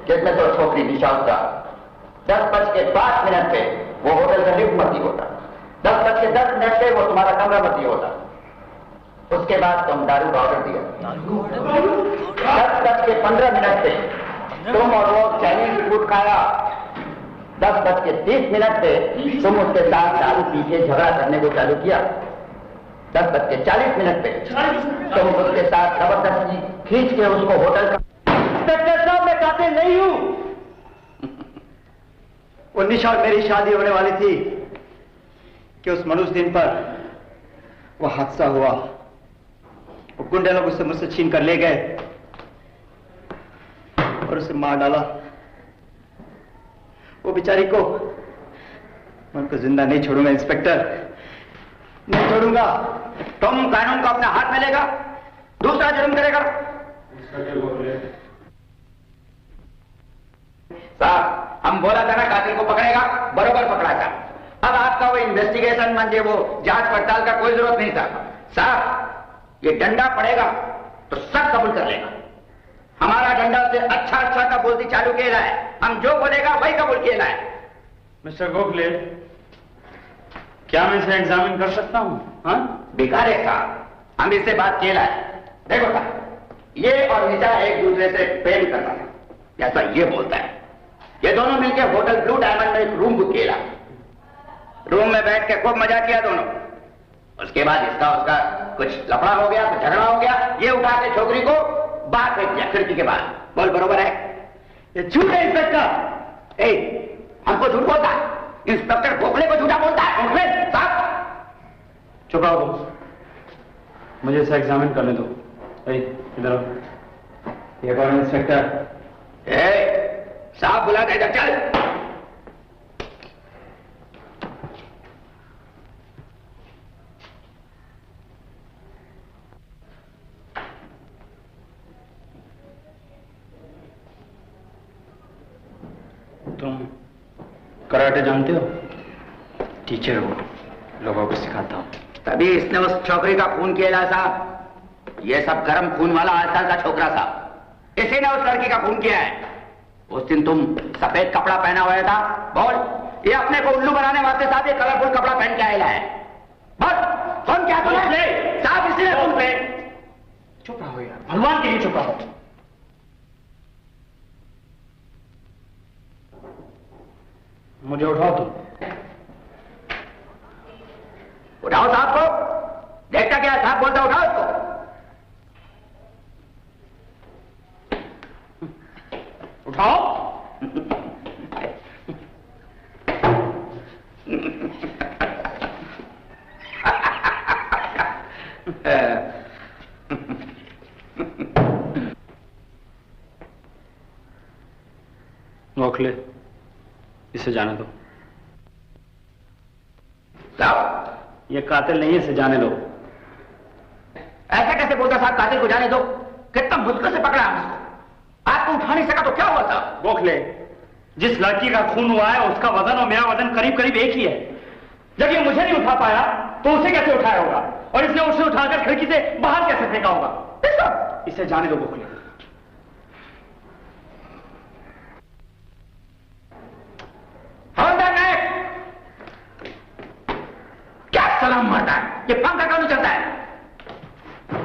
जिसमें तो छोकरी निशा उतरा। 10:05 पे वो होटल का लिफ्ट भर्ती होता। 10:10 पे वो तुम्हारा कमरा भर्ती होता। उसके बाद तुम दारू का ऑर्डर दिया। 10:15 पे तुम और वो चाइनीज फूड खाया। 10:30 पे तुम उसके साथ दारू पी के झगड़ा करने को चालू किया। 10:40 पे तुम उसके साथ जबरदस्ती खींच के उसको होटल का। इंस्पेक्टर साहब, मैं कातिल नहीं हूं। वो निशा और मेरी शादी होने वाली थी कि उस मनुष्य दिन पर वो हादसा हुआ। वो गुंडे लोग उससे मुझसे छीन कर ले गए और उसे मार डाला। वो बेचारी को, मैं उनको जिंदा नहीं छोड़ूंगा इंस्पेक्टर, नहीं छोड़ूंगा। तुम कानून को अपने हाथ में लेगा, दूसरा जुर्म करेगा। साहब, हम बोला था ना कातिल को पकड़ेगा, बरोबर पकड़ा था। अब आपका वो इन्वेस्टिगेशन म्हणजे वो जांच पड़ताल का कोई जरूरत नहीं था। साहब, ये डंडा पड़ेगा तो सब कबूल कर लेगा। हमारा डंडा से अच्छा का बोलती चालू किया है। हम जो बोलेगा वही कबूल किया है। मिस्टर गोखले, क्या मैं इसे एग्जामिन कर सकता हूं? हाँ, बेकार है साहब, हम इससे बात किया है। देखो साहब, ये और निशा एक दूसरे से प्रेम करता है, ऐसा ये बोलता है। ये दोनों मिलकर होटल ब्लू डायमंड में एक रूम बुक किया। रूम में बैठ के खूब मजा किया दोनों। उसके बाद इसका उसका कुछ लफड़ा हो गया, कुछ झगड़ा हो गया। ये उठा के छोकरी को बाहर फेंक दिया खिड़की के बाहर। बोल बरोबर है? ये झूठ है इंस्पेक्टर। हमको झूठ बोलता है? इंस्पेक्टर गोखले को झूठा बोलता है? गोखले साहब, चुप रहो, मुझे इसे एग्जामिन करने दो। इधर आओ। ये कौन है इंस्पेक्टर? साहब बुला दे, इधर चल। तुम कराटे जानते हो? टीचर हो, लोगों को सिखाता हूं। तभी इसने उस छोकरी का खून किया साहब। ये सब गर्म खून वाला आजकल का छोकरा साहब, इसी ने उस लड़की का खून किया है। उस दिन तुम सफेद कपड़ा पहना हुआ था। बोल, ये अपने को उल्लू बनाने वास्ते साहब ये कलरफुल कपड़ा पहन के आया है। बस कौन क्या तुम्हें साहब, इसी ने तुम पे। चुप रहो यार, भगवान के लिए चुप रहो। मुझे उठाओ तुम। उठाओ साहब को। देखता क्या साहब बोलता, उठाओ उसको। उठाओ। गोखले, इसे जाने दो। ये कातिल नहीं है, इसे जाने दो। ऐसा कैसे बोलता साहब, कातिल को जाने दो? कितना मुश्किल से पकड़ा हम इसको। आपको उठा नहीं सका तो क्या हुआ साहब? गोखले, जिस लड़की का खून हुआ है उसका वजन और मेरा वजन करीब करीब एक ही है। जब ये मुझे नहीं उठा पाया तो उसे कैसे उठाया होगा, और इसने उसे उठाकर खिड़की से बाहर कैसे फेंका होगा? इसे जाने दो गोखले। क्या सलाम मारता है? ये पंखा क्यों चलता है?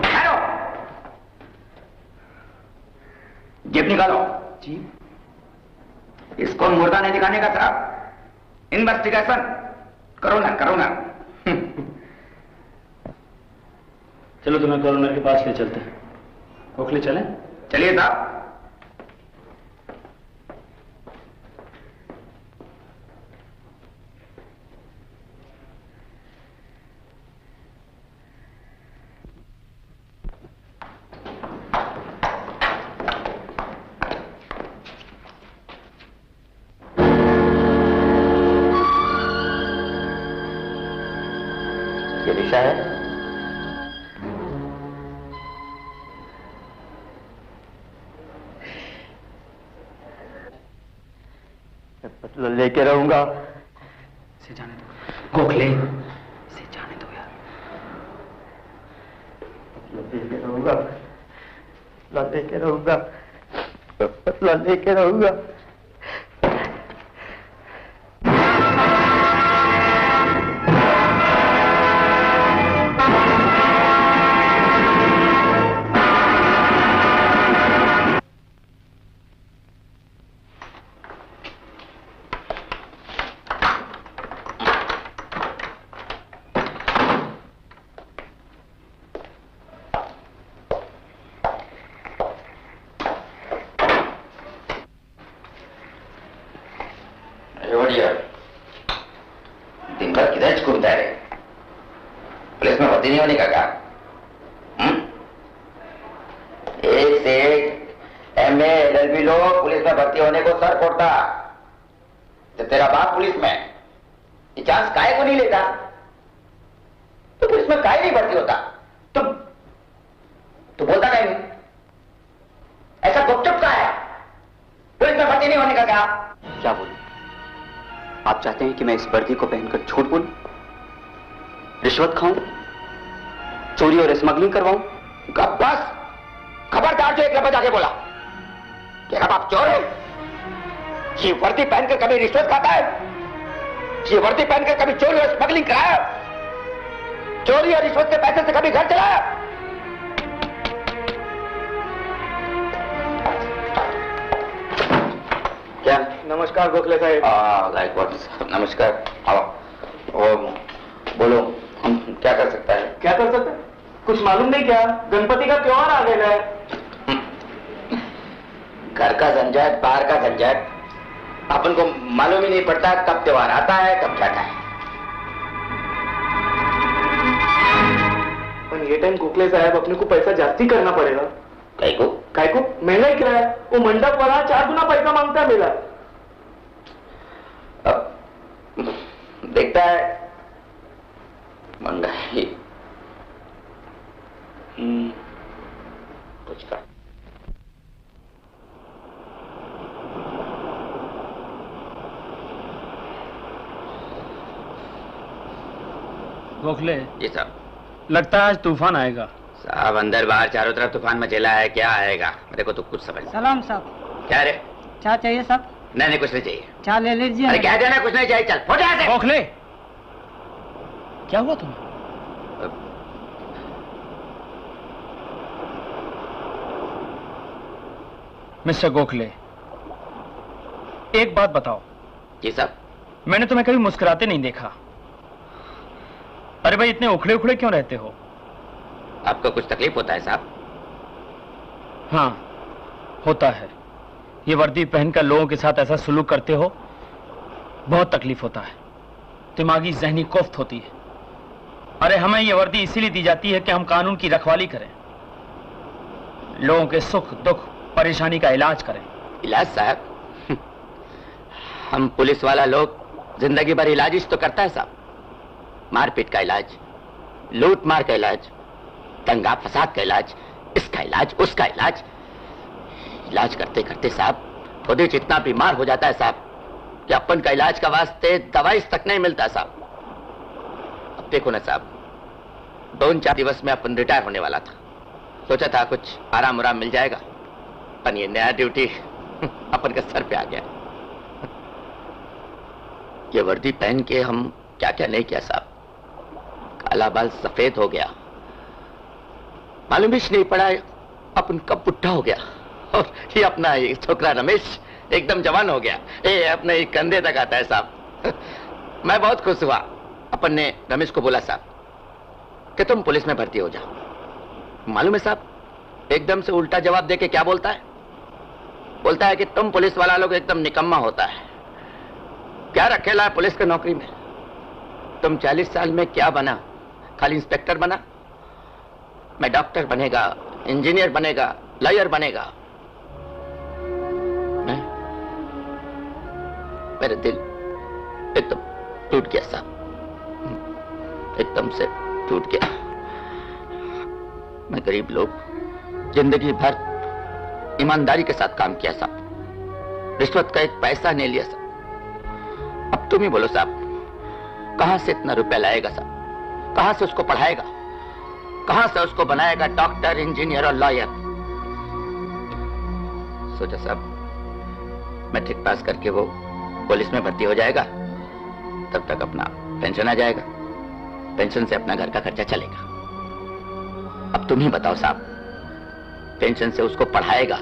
हेलो, जिप निकालो। जी। इसको मुर्दा नहीं दिखाने का साहब। इन्वेस्टिगेशन करो ना, करो ना। चलो तुम्हें कॉरोनर के पास ले चलते हैं। गोखले चलें? चलिए साहब। ये दिशा है। बदला लेके रहूंगा। इसे जाने दो गोखले, इसे जाने दो यार। लेके रहूंगा, लेके रहूंगा। फैसला लेके रहूंगा। दिन भर किधर घूमता है? पुलिस में भर्ती नहीं होने का क्या? एक से एक एमए एलएलबी लोग पुलिस में भर्ती होने को सर फोड़ता, तो तेरा बाप पुलिस में ये चांस काहे को नहीं लेता? तो पुलिस में काहे नहीं भर्ती होता? तो बोलता नहीं, ऐसा गुपचुप का है? पुलिस में भर्ती नहीं होने का क्या? क्या बोलूं? आप चाहते हैं कि मैं इस वर्दी को पहनकर झूठ बोलूं, रिश्वत खाऊं, चोरी और स्मगलिंग करवाऊं? बस खबरदार जो एक लफ्ज आगे बोला, तेरा बाप चोर है? ये वर्दी पहनकर कभी रिश्वत खाता है? ये वर्दी पहनकर कभी चोरी और स्मगलिंग कराया? चोरी और रिश्वत के पैसे से कभी घर चलाया? क्या? नमस्कार गोखले साहब। गायकवाड़ साहब नमस्कार। आओ और बोलो, हम क्या कर सकता है? क्या कर सकते हैं? कुछ मालूम नहीं क्या? गणपति का त्योहार आ गया है। घर का झंझट, बाहर का झंझट, अपन को मालूम ही नहीं पड़ता कब त्योहार आता है कब जाता है। पर ये टाइम गोखले साहब अपने को पैसा जास्ती करना पड़ेगा। काय को? महंगाई किराया, वो मंडप वाला 4 गुना पैसा मांगता है मेरा। अब देखता है महंगाई कुछ का। गोखले जी साहब, लगता है आज तूफान आएगा। साहब अंदर बाहर चारों तरफ तूफान मचेला है, क्या आएगा मेरे को तो कुछ समझ नहीं। सलाम साहब। क्या रे? चाय चाहिए साहब? नहीं कुछ नहीं चाहिए। चाय ले लीजिए। अरे क्या देना, कुछ नहीं चाहिए, चल फुट यहाँ से। गोखले क्या हुआ तुम्हें? मिस्टर गोखले एक बात बताओ। जी साहब। मैंने तुम्हें कभी मुस्कुराते नहीं देखा। अरे भाई इतने उखड़े उखड़े क्यों रहते हो? आपको कुछ तकलीफ होता है साहब? हाँ होता है। ये वर्दी पहनकर लोगों के साथ ऐसा सुलूक करते हो, बहुत तकलीफ होता है। दिमागी जहनी कोफ्त होती है। अरे हमें ये वर्दी इसीलिए दी जाती है कि हम कानून की रखवाली करें, लोगों के सुख दुख परेशानी का इलाज करें। इलाज साहब? हम पुलिस वाला लोग जिंदगी भर इलाज ही तो करता है साहब। मारपीट का इलाज, लूट मार का इलाज, दंगा फसाद का इलाज, इसका इलाज उसका इलाज, इलाज करते करते साहब खुद ही इतना बीमार हो जाता है साहब कि अपन का इलाज का वास्ते दवाई तक नहीं मिलता साहब। अब देखो ना साहब, 2-4 दिवस में अपन रिटायर होने वाला था। सोचा था कुछ आराम उराम मिल जाएगा, पर ये नया ड्यूटी अपन के सर पे आ गया। ये वर्दी पहन के हम क्या क्या नहीं किया साहब। काला बाल सफेद हो गया, मालूम ही नहीं पड़ा अपन कब बुढ़ा हो गया। और ये अपना ये छोकरा रमेश एकदम जवान हो गया, ये अपने कंधे तक आता है साहब। मैं बहुत खुश हुआ। अपन ने रमेश को बोला साहब कि तुम पुलिस में भर्ती हो जाओ। मालूम है साहब एकदम से उल्टा जवाब देके क्या बोलता है? बोलता है कि तुम पुलिस वाला लोग एकदम निकम्मा होता है, क्या रखेला है पुलिस की नौकरी में? तुम 40 साल में क्या बना? खाली इंस्पेक्टर बना? मैं डॉक्टर बनेगा, इंजीनियर बनेगा, लॉयर बनेगा। मेरे दिल एकदम टूट गया साहब, एकदम से टूट गया। मैं गरीब लोग जिंदगी भर ईमानदारी के साथ काम किया साहब, रिश्वत का एक पैसा नहीं लिया साहब। अब तुम ही बोलो साहब, कहां से इतना रुपया लाएगा साहब? कहां से उसको पढ़ाएगा? कहां से उसको बनाएगा डॉक्टर, इंजीनियर और लॉयर? सोचा साहब मैट्रिक पास करके वो पुलिस में भर्ती हो जाएगा, तब तक अपना पेंशन आ जाएगा। पेंशन से अपना घर का खर्चा चलेगा। अब तुम ही बताओ साहब, पेंशन से उसको पढ़ाएगा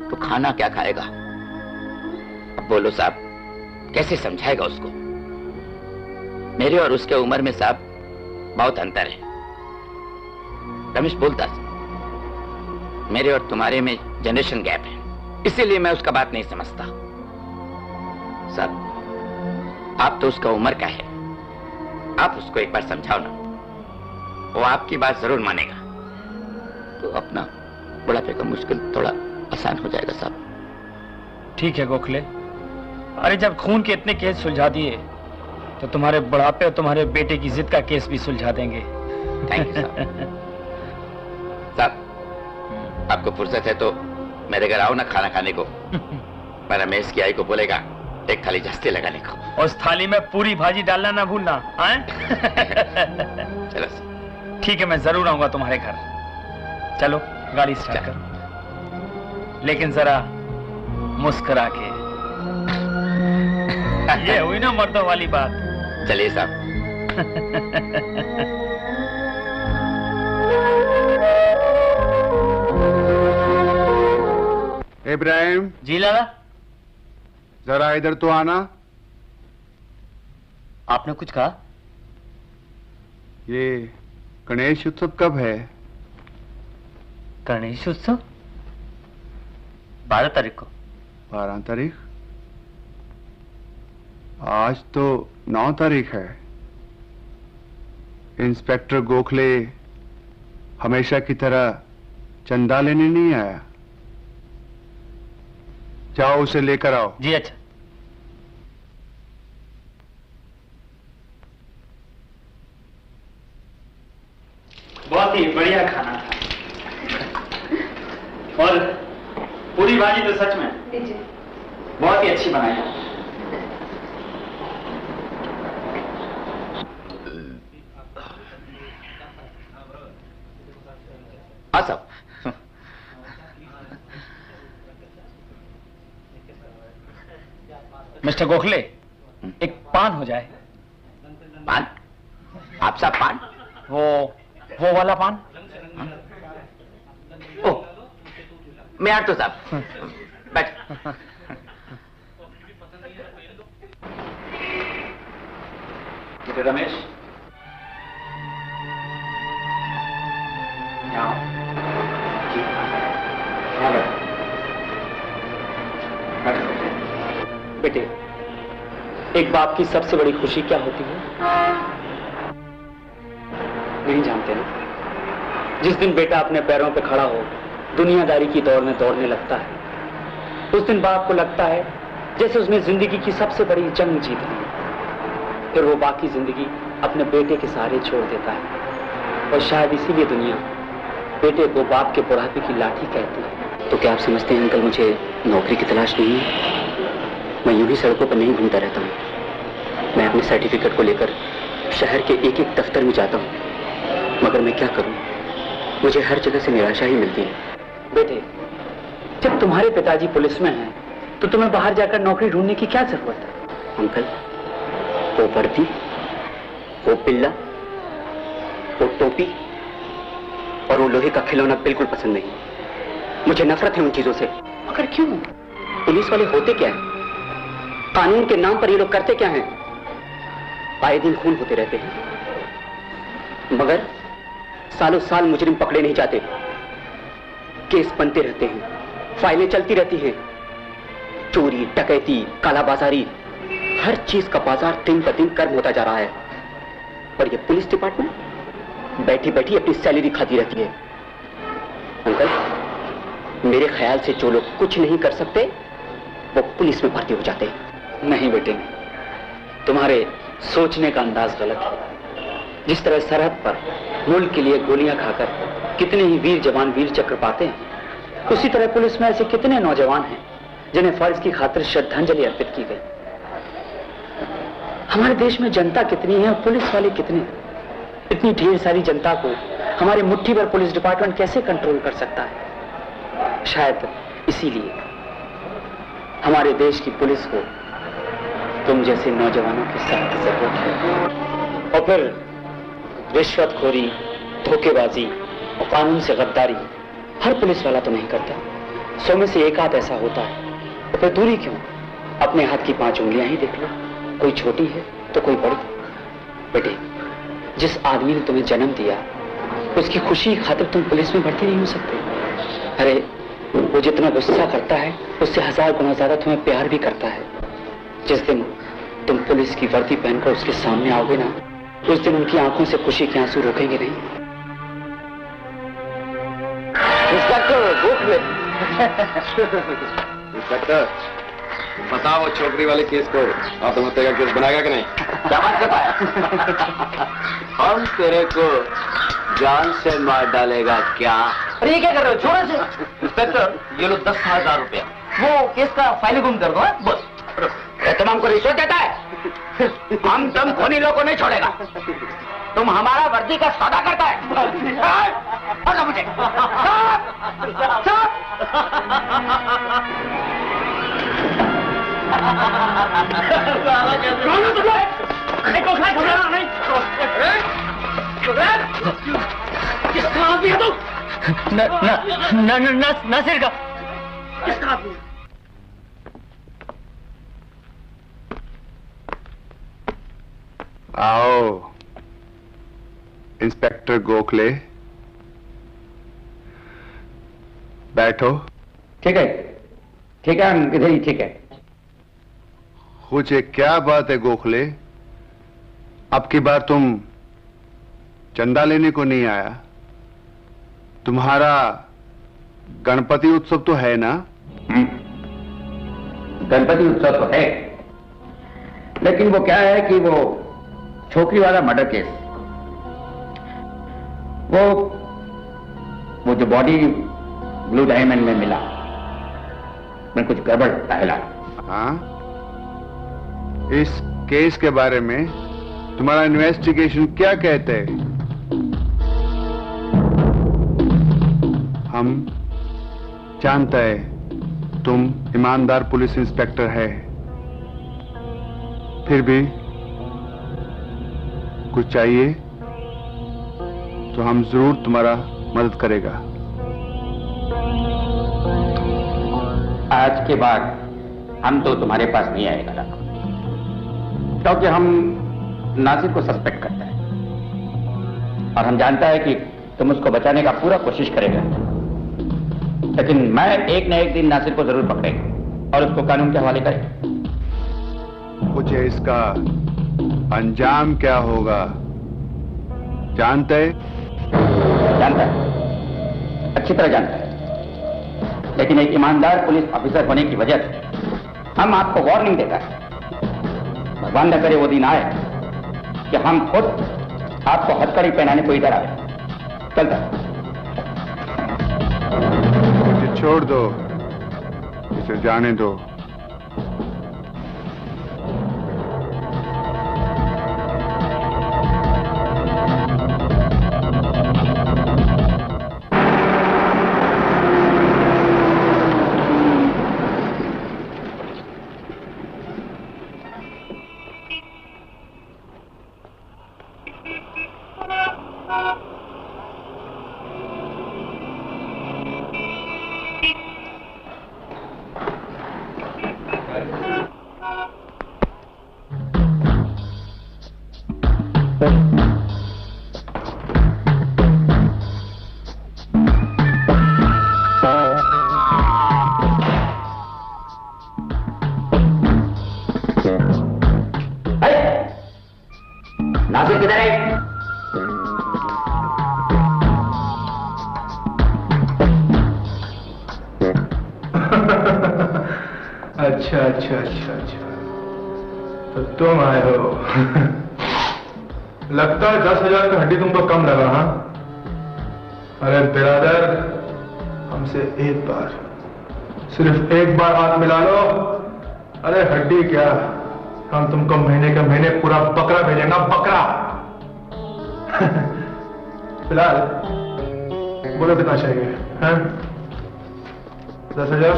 तो खाना क्या खाएगा? अब बोलो साहब, कैसे समझाएगा उसको? मेरे और उसके उम्र में साहब बहुत अंतर है। रमेश बोलता, मेरे और तुम्हारे में जनरेशन गैप है, इसीलिए मैं उसका बात नहीं समझता। साहब, आप तो उसका उम्र का है, आप उसको एक बार समझाओ ना, वो आपकी बात जरूर मानेगा, तो अपना बुढ़ापे का मुश्किल थोड़ा आसान हो जाएगा साहब। ठीक है गोखले, अरे जब खून के इतने केस सुलझा दिए तो तुम्हारे बुढ़ापे और तुम्हारे बेटे की जिद का केस भी सुलझा देंगे। थैंक यू साहब। साहब, आपको फुर्सत है तो मेरे घर आओ ना खाना खाने को। मैं रमेश की आई को बोलेगा एक थाली जस्ती लगाने को। उस थाली में पूरी भाजी डालना ना भूलना। चलो ठीक है, मैं जरूर आऊंगा तुम्हारे घर। चलो गाड़ी स्टार्ट करो, लेकिन जरा मुस्कुरा के। ये हुई ना मर्दों वाली बात। चलिए साहब। इब्राहिम। जी लाला। जरा इधर तो आना। आपने कुछ कहा? ये गणेश उत्सव कब है? गणेश उत्सव 12 तारीख को। 12 तारीख? आज तो 9 तारीख है। इंस्पेक्टर गोखले हमेशा की तरह चंदा लेने नहीं आया। जाओ उसे लेकर आओ। जी अच्छा। बहुत ही बढ़िया खाना था, और पूरी भाजी तो सच में बहुत ही अच्छी बनाई है। हाँ साहब। मिस्टर गोखले, एक पान हो जाए। पान? आप साहब पान? वो वाला पान। ओ, मैं आ तो साहब, बैठ। रमेश, बेटे, एक बाप की सबसे बड़ी खुशी क्या होती है? नहीं जानते ना? जिस दिन बेटा अपने पैरों पे खड़ा हो, दुनियादारी की दौड़ में दौड़ने लगता है, उस दिन बाप को लगता है जैसे उसने जिंदगी की सबसे बड़ी जंग जीत ली। फिर वो बाकी जिंदगी अपने बेटे के सहारे छोड़ देता है, और शायद इसीलिए दुनिया बेटे को बाप के बुढ़ापे की लाठी कहती है। तो क्या आप समझते हैं अंकल, मुझे नौकरी की तलाश नहीं है? मैं यूं ही सड़कों पर नहीं घूमता रहता हूँ। मैं अपने सर्टिफिकेट को लेकर शहर के एक एक दफ्तर में जाता हूँ, मगर मैं क्या करूँ, मुझे हर जगह से निराशा ही मिलती है। बेटे, जब तुम्हारे पिताजी पुलिस में हैं, तो तुम्हें बाहर जाकर नौकरी ढूंढने की क्या जरूरत है? अंकल, वो वर्दी, वो पिल्ला, वो टोपी और वो लोहे का खिलौना बिल्कुल पसंद नहीं। मुझे नफरत है उन चीजों से। मगर क्यों? पुलिस वाले होते क्या है? कानून के नाम पर ये लोग करते क्या हैं? आए दिन खून होते रहते हैं, मगर सालों साल मुजरिम पकड़े नहीं जाते। केस बनते रहते हैं, फाइलें चलती रहती हैं। चोरी, डकैती, कालाबाजारी, हर चीज का बाजार दिन ब दिन गर्म होता जा रहा है। और ये पुलिस डिपार्टमेंट बैठी बैठी अपनी सैलरी खाती रहती है। अंकल, मेरे ख्याल से जो लोग कुछ नहीं कर सकते वो पुलिस में भर्ती हो जाते हैं। नहीं बेटे, तुम्हारे सोचने का अंदाज गलत है। जिस तरह सरहद पर मुल्क के लिए गोलियां खाकर कितने ही वीर जवान वीर चक्र पाते हैं, उसी तरह पुलिस में ऐसे कितने नौजवान हैं जिन्हें फर्ज की खातिर श्रद्धांजलि अर्पित की गई। हमारे देश में जनता कितनी है और पुलिस वाले कितने? इतनी ढेर सारी जनता को हमारे मुट्ठी भर पुलिस डिपार्टमेंट कैसे कंट्रोल कर सकता है? शायद इसीलिए हमारे देश की पुलिस को तुम जैसे नौजवानों की सख्त जरूरत है। और फिर रिश्वतखोरी, धोखेबाजी और कानून से गद्दारी हर पुलिस वाला तो नहीं करता। 100 में से एक आध ऐसा होता है। तो फिर दूरी क्यों? अपने हाथ की 5 उंगलियां ही देख लो, कोई छोटी है तो कोई बड़ी। बेटे, जिस आदमी ने तुम्हें जन्म दिया उसकी खुशी की खातिर तुम पुलिस में भर्ती नहीं हो सकते। अरे वो जितना गुस्सा करता है उससे 1000 गुना ज्यादा तुम्हें प्यार भी करता है। जिस दिन तुम पुलिस की वर्दी पहनकर उसके सामने आओगे ना, उस दिन उनकी आंखों से खुशी के आंसू रुकेंगे नहीं। इंस्पेक्टर गोखले। इंस्पेक्टर बताओ, वो छोकरी वाले केस को आत्महत्या का केस बनाएगा कि नहीं? क्या बात करता है? हम तेरे को जान से मार डालेगा क्या? अरे ये क्या कर रहे हो? छोड़ो से। इंस्पेक्टर, ये लो 10,000 रुपया। वो केस का फाइल गुम कर दो। बस तुम को रिश्वत देता है? हम तुम खोनी लोगों को नहीं छोड़ेगा। तुम हमारा वर्दी का सौदा करता है। मुझे किसका आदमी है तू? नासिर का। किसका आदमी? आओ इंस्पेक्टर गोखले, बैठो। ठीक है, ठीक है, हम इधर ही ठीक है। मुझे क्या बात है गोखले, अब की बार तुम चंदा लेने को नहीं आया? तुम्हारा गणपति उत्सव तो है ना? गणपति उत्सव तो है, लेकिन वो क्या है कि वो छोकरी वाला मर्डर केस, वो जो बॉडी ब्लू डायमंड में मिला, मैं कुछ गड़बड़ लगता है। हाँ, इस केस के बारे में तुम्हारा इन्वेस्टिगेशन क्या कहते हैं? हम जानते हैं तुम ईमानदार पुलिस इंस्पेक्टर है, फिर भी कुछ चाहिए तो हम जरूर तुम्हारा मदद करेगा। आज के बाद हम तो तुम्हारे पास नहीं आएगा, क्योंकि हम नासिर को सस्पेक्ट करते हैं और हम जानता है कि तुम उसको बचाने का पूरा कोशिश करेगा। लेकिन मैं एक न एक दिन नासिर को जरूर पकड़ेगा और उसको कानून के हवाले करेगा। मुझे इसका अंजाम क्या होगा जानते हैं? जानता है, अच्छी तरह जानता है, लेकिन एक ईमानदार पुलिस ऑफिसर होने की वजह से हम आपको वार्निंग देता है। भगवान न करे वो दिन आए कि हम खुद आपको हथकड़ी पहनाने को इधर आए। चलता इसे छोड़ दो, इसे जाने दो। नासिर किधर है? अच्छा अच्छा अच्छा अच्छा, तो तुम आए हो। लगता है 10,000 का हड्डी तुमको कम लगा। हाँ, अरे बिरादर, हमसे एक बार, सिर्फ एक बार हाथ मिला लो। अरे हड्डी क्या, हम तुमको महीने के महीने पूरा बकरा भेजेंगे, बकरा। फिलहाल बोलो कितना चाहिए? हैं? 10,000?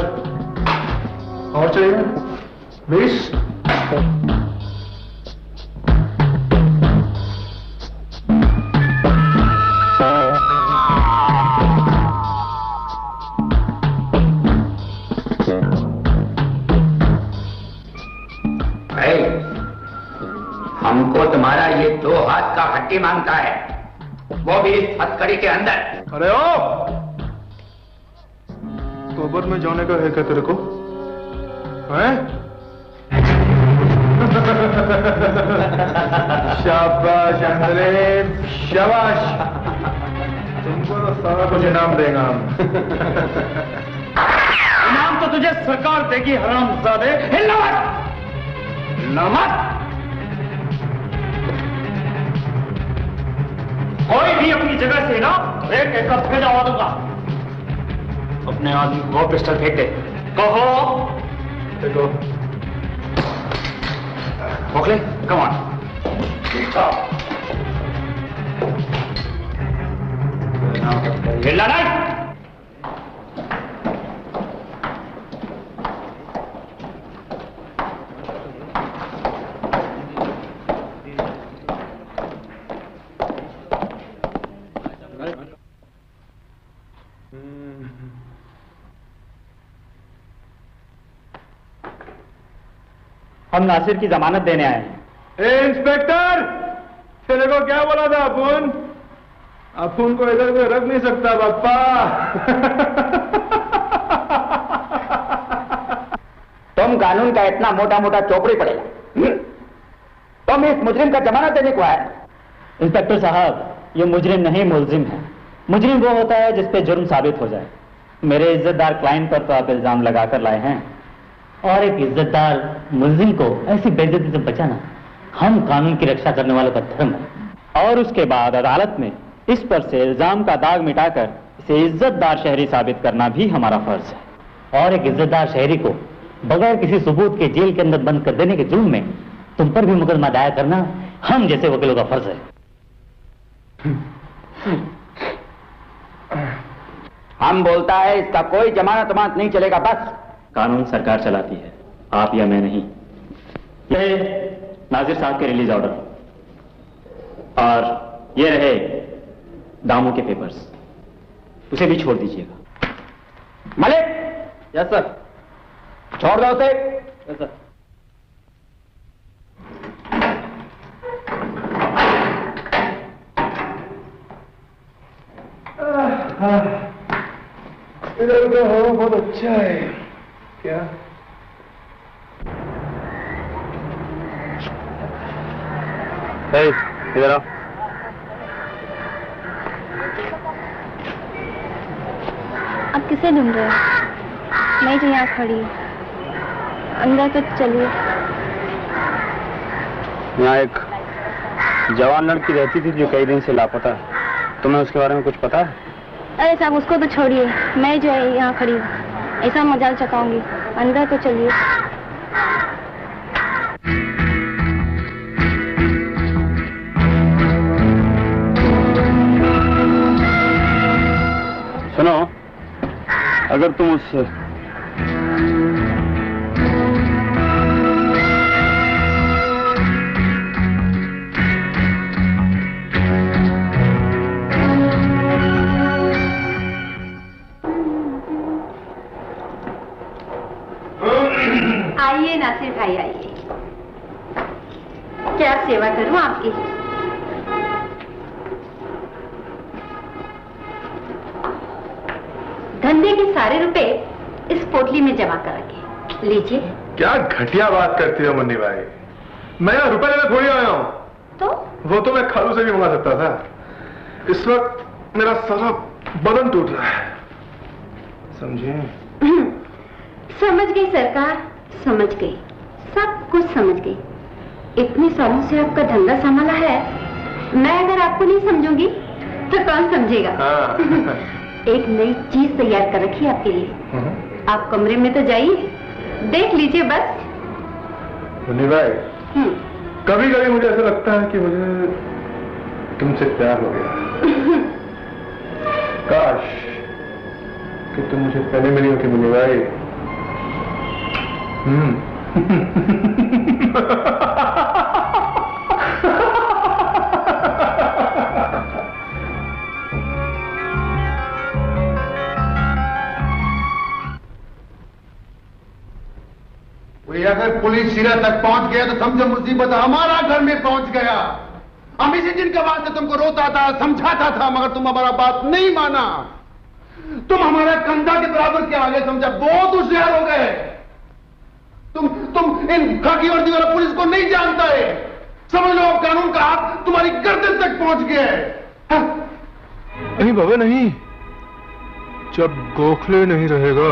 और चाहिए 20? हमको तुम्हारा ये 2 हाथ का हड्डी मांगता है, वो भी इस हथकड़ी के अंदर। अरे ओ कब्र में जाने का है क्या तेरे को? हैं? शाबाश अंग्रेज, शाबाश। तुमको तो सारा कुछ इनाम देगा हम। इनाम तो तुझे सरकार देगी हरामजादे। हिलना मत, हिलना मत। कोई भी अपनी जगह से ना एक एक कर भेजा दूंगा। अपने आदमी को पिस्टल फेंक दे। कहो देखो ओके कम ऑन। हिलना नहीं। हम नासिर की जमानत देने आए हैं। ए इंस्पेक्टर, तेरे को क्या बोला था? अपुन को इधर कोई रख नहीं सकता बापा। तुम कानून का इतना मोटा मोटा चौपड़ी पड़ेगा। तुम इस मुजरिम का जमानत देने को आए। इंस्पेक्टर साहब, ये मुजरिम नहीं मुलजिम है। मुजरिम वो होता है जिस पे जुर्म साबित हो जाए। मेरे इज्जतदार क्लाइंट पर तो आप इल्जाम लगाकर लाए हैं, और एक इज्जतदार मुलजिम को ऐसी बेइज्जती से बचाना हम कानून की रक्षा करने वालों का धर्म है। और उसके बाद अदालत में इस पर से इल्जाम का दाग मिटाकर इसे इज्जतदार शहरी साबित करना भी हमारा फर्ज है। और एक इज्जतदार शहरी को बगैर किसी सबूत के जेल के अंदर बंद कर देने के जुर्म में तुम पर भी मुकदमा दायर करना हम जैसे वकीलों का फर्ज है। हम बोलता है इसका कोई जमानत नहीं चलेगा। बस कानून सरकार चलाती है, आप या मैं नहीं। ये नाजिर साहब के रिलीज ऑर्डर, और ये रहे दामों के पेपर्स, उसे भी छोड़ दीजिएगा। मलिक। Yes sir. छोड़ दो उसे। Yes sir. इधर का हवा बहुत अच्छा है। क्या? इधर आओ। आप किसे ढूंढ रहे हो? मैं तो यहाँ खड़ी हूँ, अंदर तो चलिए। यहाँ एक जवान लड़की रहती थी जो कई दिन से लापता है। तुम्हें उसके बारे में कुछ पता है? अरे साहब, उसको तो छोड़िए, मैं जो है यहाँ खड़ी हूँ, ऐसा मजाल चकाऊंगी। अंदर तो चलिए। सुनो, अगर तुम उस आइए नासिर भाई, आइए। क्या सेवा करूं आपकी? धंधे के सारे रुपए इस पोटली में जमा कर रखे, लीजिए। क्या घटिया बात करती हो मुन्नी भाई। मैं यहाँ रुपए लेने थोड़ी आया हूँ। तो वो तो मैं खालू से भी मंगा सकता था। इस वक्त मेरा सारा बदन टूट रहा है, समझे? समझ गई सरकार, समझ गई, सब कुछ समझ गई। इतने सालों से आपका धंधा संभाला है, मैं अगर आपको नहीं समझूंगी तो कौन समझेगा? एक नई चीज तैयार कर रखी है आपके लिए। आप कमरे में तो जाइए, देख लीजिए बस। मुन्नी भाई, कभी कभी मुझे ऐसा लगता है कि मुझे तुमसे प्यार हो गया। काश कि तुम मुझे पहले मिली हो कि मुन्नी भाई। अगर पुलिस सिरा तक पहुंच गया तो समझो मुसीबत हमारा घर में पहुंच गया। हम इसी दिन के वास्ते तुमको रोता था, समझाता था, मगर तुम हमारा बात नहीं माना। तुम हमारा कंधा के बराबर के आगे समझा, बहुत होशियार हो गए। तुम इन खाकी वर्दी वाला पुलिस को नहीं जानता है। समझ लो कानून का हाथ तुम्हारी गर्दन तक पहुंच गया है। नहीं बाबा नहीं, जब गोखले नहीं रहेगा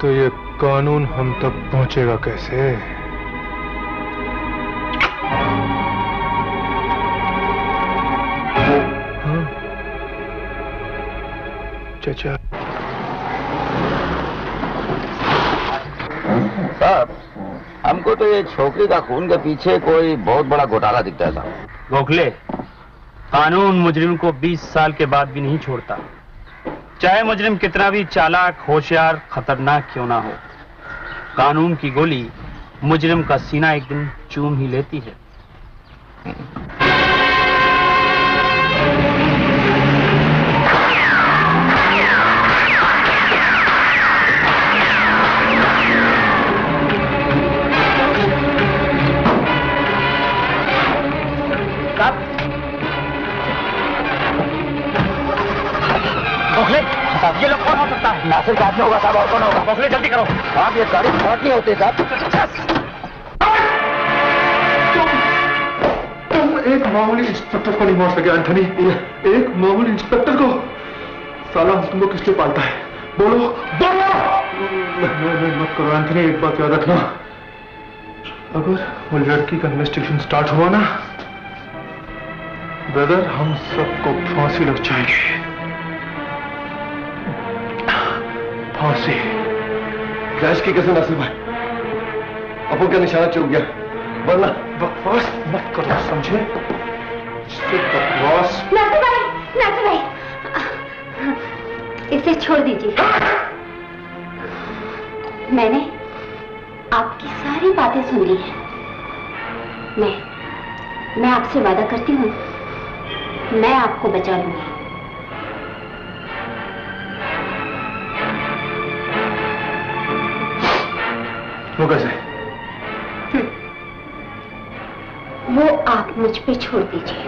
तो ये कानून हम तक पहुंचेगा कैसे? हाँ? चाचा साहब, हमको तो ये छोकरी का खून के पीछे कोई बहुत बड़ा घोटाला दिखता था। गोखले, कानून मुजरिम को 20 साल के बाद भी नहीं छोड़ता, चाहे मुजरिम कितना भी चालाक, होशियार, खतरनाक क्यों ना हो। कानून की गोली मुजरिम का सीना एक दिन चूम ही लेती है। गोखले, ये लोग कौन हो सकता है? नासिर का आदमी होगा साहब, और कौन होगा? गोखले जल्दी करो साहब, ये गाड़ी स्टार्ट नहीं होती साहब। तुम एक मामूली इंस्पेक्टर को नहीं मार सके एंथनी, एक मामूली इंस्पेक्टर को। साला तुमको किस लिए पालता है? बोलो बोलो। नहीं मत करो एंथनी, एक बात याद रखना, अगर वो लड़की का इन्वेस्टिगेशन स्टार्ट हुआ ना ब्रदर, हम सबको फांसी लग जाएगी। फांसी। गैस की कसम नासिर भाई, अपन का निशाना चूक गया, वरना बकवास मत करो, समझे? बकवास। नासिर भाई, इसे छोड़ दीजिए। मैंने आपकी सारी बातें सुन ली हैं। मैं आपसे वादा करती हूँ, मैं आपको बचा लूंगी। वो कैसे? वो आप मुझ पे छोड़ दीजिए।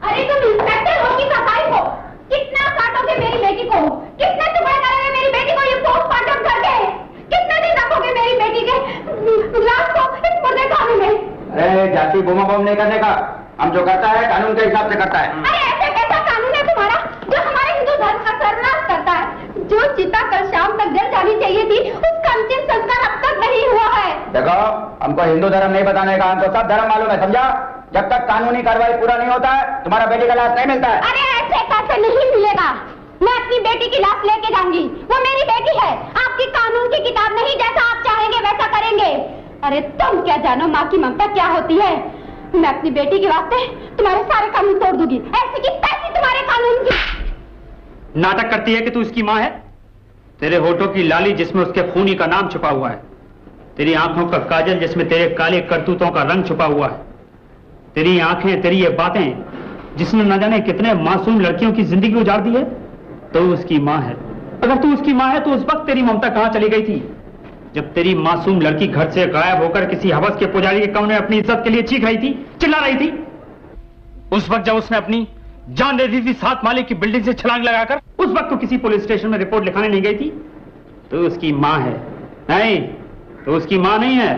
अरे तुम इंस्पेक्टर हो कि सफाई हो? कितना काटोगे मेरी बेटी को? कितना टुकड़ा करोगे मेरी बेटी को ये पोस्टमार्टम करके? कितना दिन रखोगे मेरी बेटी के लाश को इस मुर्दे खाने में? अरे जाति बोमा बम नहीं करने का, हम जो करता है कानून के हिसाब से करता है। अरे ऐसे कैसा कानून है तुम्हारा जो हमारे हिंदू धर्म का सर्वनाश करता है? जो चिता कल शाम तक जल जानी चाहिए थी, उसका अंतिम संस्कार अब तक नहीं हुआ है। देखो, हमको हिंदू धर्म नहीं बताने का, हमको सब धर्म मालूम है, समझा? जब तक कानूनी कार्रवाई पूरा नहीं होता है, तुम्हारा बेटी का लाश नहीं मिलता है। अरे ऐसे कैसे नहीं मिलेगा? मैं अपनी बेटी की लाश लेके जाऊंगी, वो मेरी बेटी है। आपकी कानून की किताब नहीं, जैसा आप चाहेंगे वैसा करेंगे। अरे तुम क्या जानो माँ की ममता क्या होती है? मैं अपनी बेटी के वास्ते तुम्हारे सारे कानून तोड़ दूंगी, ऐसी की तैसी तुम्हारे कानून की। नाटक करती है कि तू उसकी माँ है? तेरे होठों की लाली जिसमें उसके खूनी का नाम छुपा हुआ है, तेरी आंखों का काजल जिसमें तेरे काले करतूतों का रंग छुपा हुआ है, तेरी आंखें, तेरी ये बातें जिसने न जाने कितने मासूम लड़कियों की जिंदगी उजाड़ दी है, तो उसकी माँ है। अगर तू उसकी माँ है तो उस वक्त तेरी ममता कहां चली गई थी, जब तेरी मासूम लड़की घर से गायब होकर किसी हवस के पुजारी के कमरे में अपनी इज्जत के लिए चीख रही थी, चिल्ला रही थी? उस वक्त जब उसने अपनी जान दे दी थी 7 माले की बिल्डिंग से छलांग लगाकर, उस वक्त तो किसी पुलिस स्टेशन में रिपोर्ट लिखाने नहीं गई थी? तो उसकी माँ है? नहीं, तो उसकी माँ नहीं है,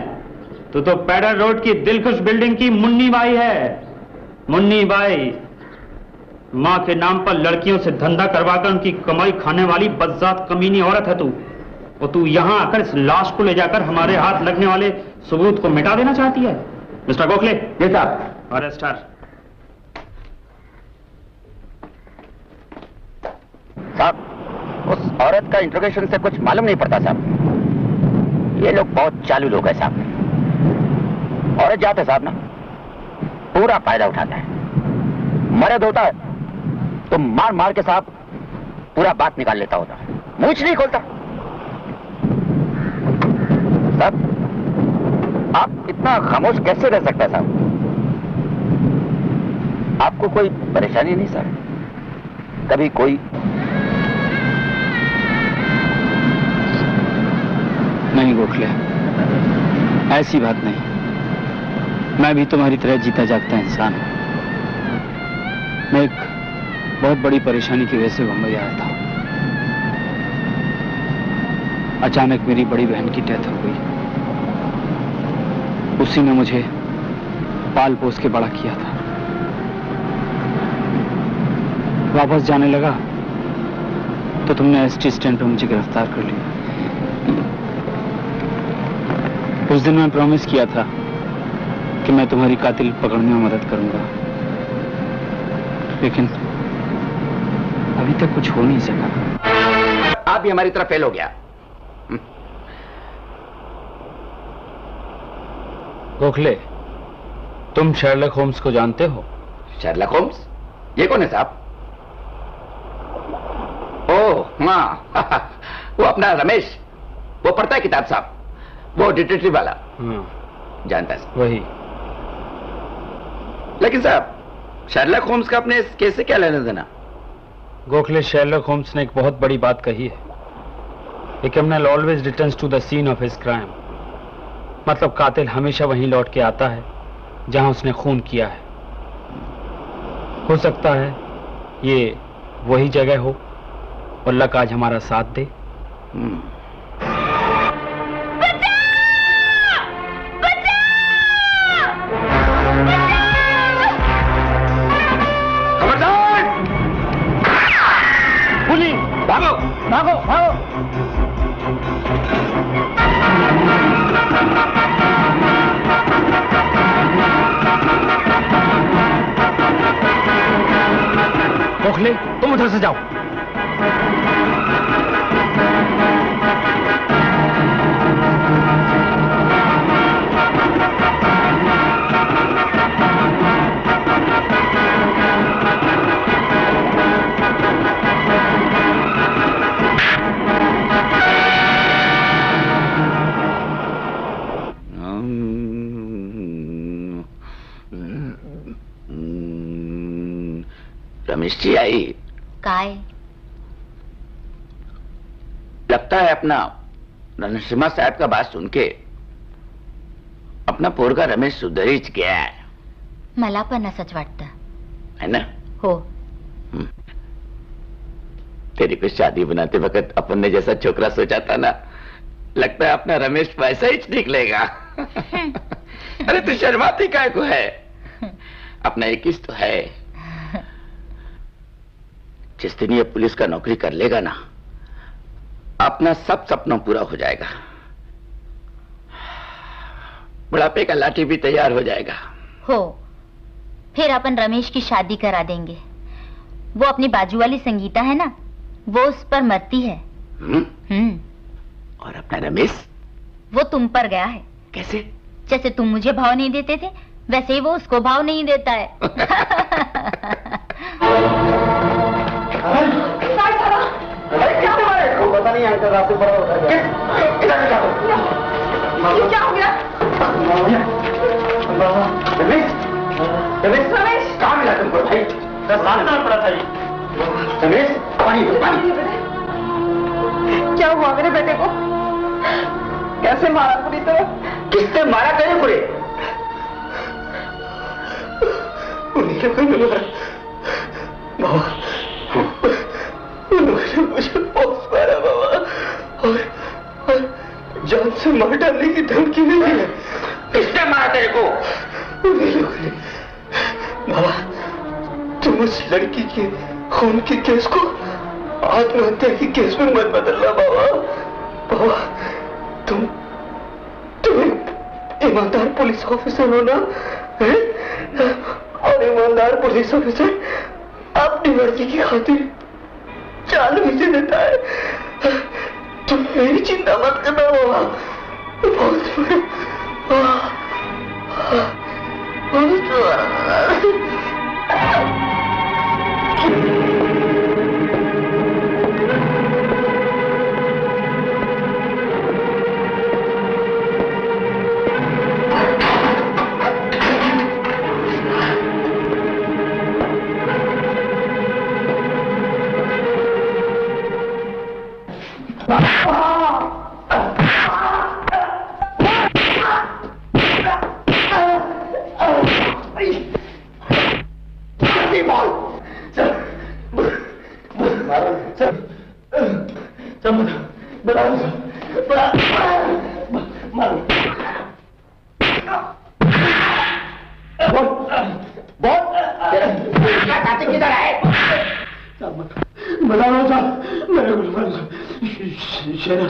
तो पैडर रोड की दिलखुश बिल्डिंग की मुन्नी बाई है। मुन्नी बाई, माँ के नाम पर लड़कियों से धंधा करवाकर उनकी कमाई खाने वाली बदजात कमीनी औरत है तू। और तू यहां आकर इस लाश को ले जाकर हमारे हाथ लगने वाले सबूत को मिटा देना चाहती है? मिस्टर गोखले। जी साहब। अरेस्टर। साहब, उस औरत का इंट्रोगेशन से कुछ मालूम नहीं पड़ता साहब। ये लोग बहुत चालू लोग हैं साहब। औरत जाते साहब ना, पूरा फायदा उठाता है। मर्द होता है तो मार मार के साहब पूरा बात निकाल लेता होता, मूंछ नहीं खोलता। साहब आप इतना खामोश कैसे रह सकते हैं साहब? आपको कोई परेशानी नहीं सर? कभी कोई? नहीं गोखले, ऐसी बात नहीं। मैं भी तुम्हारी तरह जीता जागता इंसान हूं। मैं एक बहुत बड़ी परेशानी की वजह से मुंबई आया था। अचानक मेरी बड़ी बहन की डेथ हो गई। उसी ने मुझे पाल पोस के बड़ा किया था। वापस जाने लगा तो तुमने एसटी स्टैंड पर मुझे गिरफ्तार कर लिया। उस दिन मैं प्रॉमिस किया था कि मैं तुम्हारी कातिल पकड़ने में मदद करूंगा, लेकिन अभी तक कुछ हो नहीं सका। आप भी हमारी तरफ फेल हो गया। गोखले, तुम शेरलॉक होम्स को जानते हो? Sherlock Holmes? ये कौन है साहब? ओह हाँ वो अपना रमेश, वो पढ़ता है किताब साहब, वो डिटेक्टिव वाला। जानता है वही। लेकिन साहब शेरलॉक होम्स का अपने इस केस से क्या लेना देना? गोखले, शेरलॉक होम्स ने एक बहुत बड़ी बात कही है। A criminal always returns to the scene of his crime. मतलब कातिल हमेशा वहीं लौट के आता है जहां उसने खून किया है। हो सकता है ये वही जगह हो और लक आज हमारा साथ दे। भागो भागो भागो। गोखले, तुम उधर से जाओ। रमेश जी आई? काय? लगता है अपना नरसिम्हा साहब का बात सुन के अपना पोरगा रमेश सुधरीच गया है। मला पण असंच वाटतं है ना? हो। तेरी पे शादी बनाते वक्त अपन ने जैसा छोकरा सोचा था ना, लगता है अपना रमेश वैसा ही निकलेगा। अरे तू शर्माती काय को है? अपना 21 तो है। जिस दिन ये पुलिस का नौकरी कर लेगा ना, अपना सब सपना पूरा हो जाएगा। बुढ़ापे का लाठी भी तैयार हो जाएगा। हो, फिर अपन रमेश की शादी करा देंगे। वो अपनी बाजू वाली संगीता है ना, वो उस पर मरती है। और अपना रमेश? वो तुम पर गया है। कैसे? जैसे तुम मुझे भाव नहीं देते थे, वैसे ही वो उसको भाव नहीं देता है। पता नहीं अंकल रास्ते बड़ा होता है। क्या हो गया? रमेश, रमेश, रमेश, कहाँ मिला तुमको भाई? रास्ता पड़ा था जी। रमेश, पानी दो, पानी। क्या हुआ मेरे बेटे को? कैसे मारा पूरी तरह? किसने मारा? तेरे पूरे? उन्हीं लोगों ने मारा। उन्होंने मुझे बहुत मारा बाबा, और जान से मार डालने की धमकी भी दी है। किसने मारा तेरे को? उन्हीं लोगों ने। बाबा, तुम उस लड़की के खून के केस को आत्महत्या के केस में मत बदलना बाबा। बाबा, तुम ईमानदार पुलिस ऑफिसर हो ना, है? और ईमानदार पुलिस ऑफिसर अपनी मर्जी की खातिर जान भी दे देता है। तुम मेरी चिंता मत करना बाबा। बहुत शेर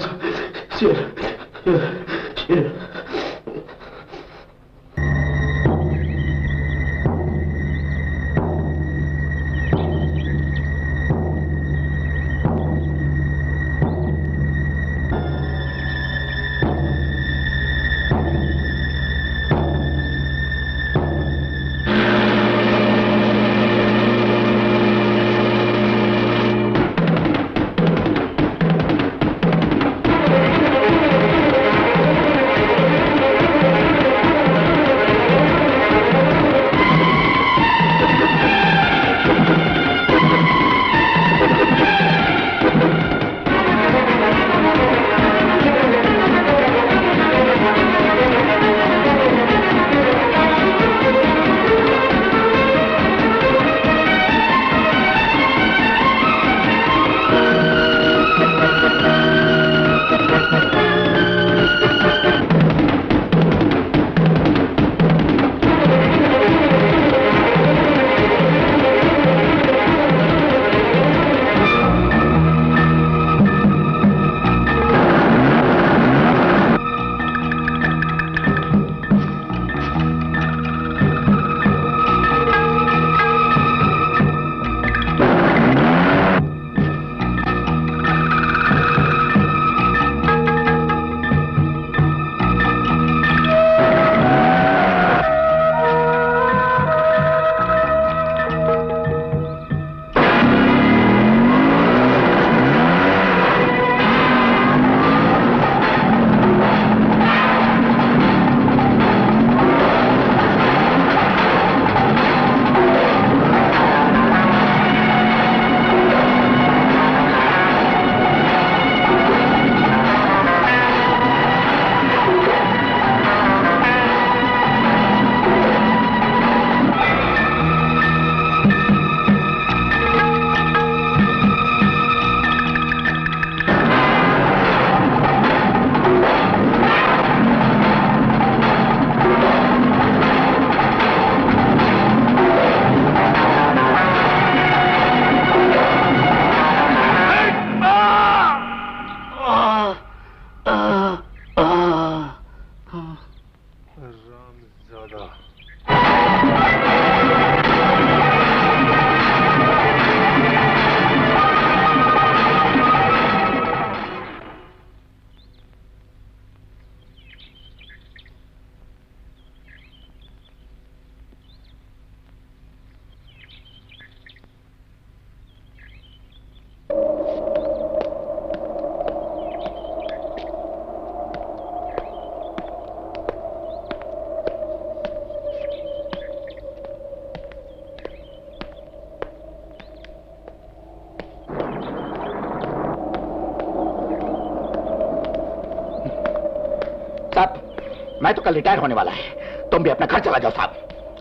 मैं तो कल रिटायर होने वाला है, तुम भी अपना घर चला जाओ साहब,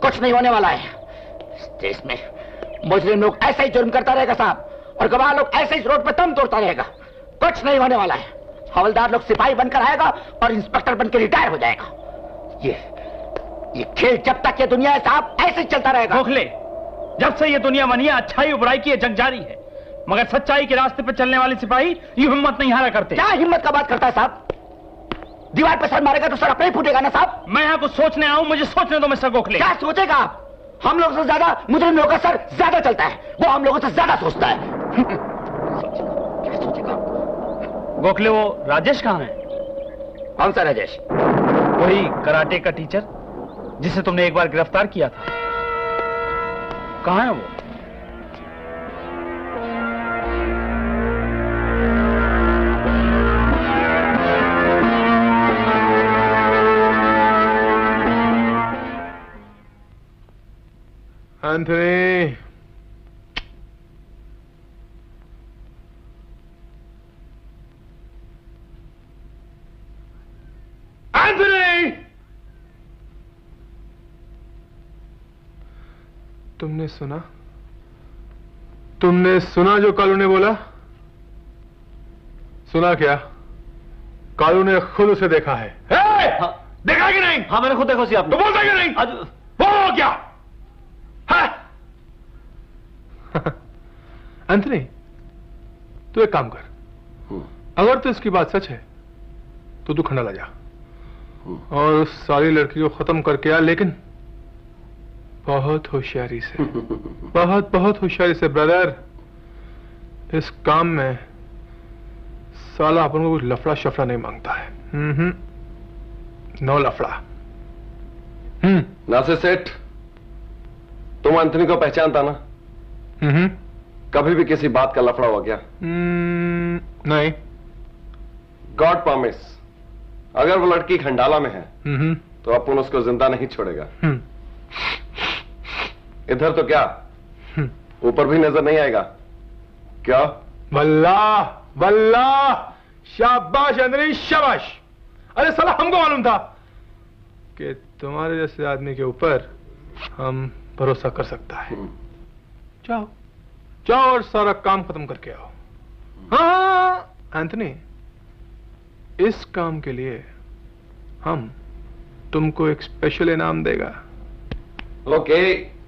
कुछ नहीं होने वाला है। इस देश में मुजरिम लोग ऐसा ही जुर्म करता रहेगा साहब, और गवाह लोग ऐसे ही रोड पर दम तोड़ता रहेगा, कुछ नहीं होने वाला है। हवलदार लोग सिपाही बनकर आएगा और इंस्पेक्टर बनकर रिटायर हो जाएगा। ये खेल जब तक ये दुनिया है साहब ऐसे ही चलता रहेगा। गोखले, जब से ये दुनिया बनी है अच्छाई और बुराई की जंग जारी है, मगर सच्चाई के रास्ते पर चलने वाले सिपाही यूं हिम्मत नहीं हारा करते। क्या हिम्मत का बात करता है साहब? दीवार पर सर मारेगा तो सर अपने ही फूटेगा ना साहब। मैं यहाँ कुछ सोचने आऊं, मुझे सोचने दो मिस्टर गोखले। क्या सोचेगा आप? हम लोगों से ज्यादा मुजरिम लोगों का सर ज्यादा चलता है, वो हम लोगों से ज्यादा सोचता है। क्या सोचेगा? गोखले, वो राजेश कहाँ है? कौन सा राजेश? वही कराटे का टीचर जिसे तुमने एक बार गिरफ्तार किया था, कहाँ है वो? एंथनी, एंथनी, तुमने सुना? तुमने सुना जो कालू ने बोला? सुना क्या? कालू ने खुद उसे देखा है। हाँ। देखा कि नहीं? हाँ, मैंने खुद देखा उसे। आपने तो बोलता क्यों नहीं? बोलो क्या? एंथनी, तू एक काम कर, अगर तो इसकी बात सच है तो तू खंडाला जा और उस सारी लड़की को खत्म करके आ, लेकिन बहुत होशियारी से। बहुत बहुत होशियारी से ब्रदर। इस काम में साला अपन को कुछ लफड़ा शफड़ा नहीं मांगता है। नो लफड़ा। नासिर सेठ, तुम एंथनी को पहचानता ना? कभी भी किसी बात का लफड़ा हुआ क्या? नहीं। गॉड प्रॉमिस, अगर वो लड़की खंडाला में है तो अपन उसको जिंदा नहीं छोड़ेगा। इधर तो क्या, ऊपर भी नजर नहीं आएगा क्या? वल्लाह वल्लाह, शाबाश अंदरी शाबाश। अरे साला हमको मालूम था कि तुम्हारे जैसे आदमी के ऊपर हम भरोसा कर सकता है। जाओ जाओ और सारा काम खत्म करके आओ। हाँ एंथनी, इस काम के लिए हम तुमको एक स्पेशल इनाम देगा। ओके।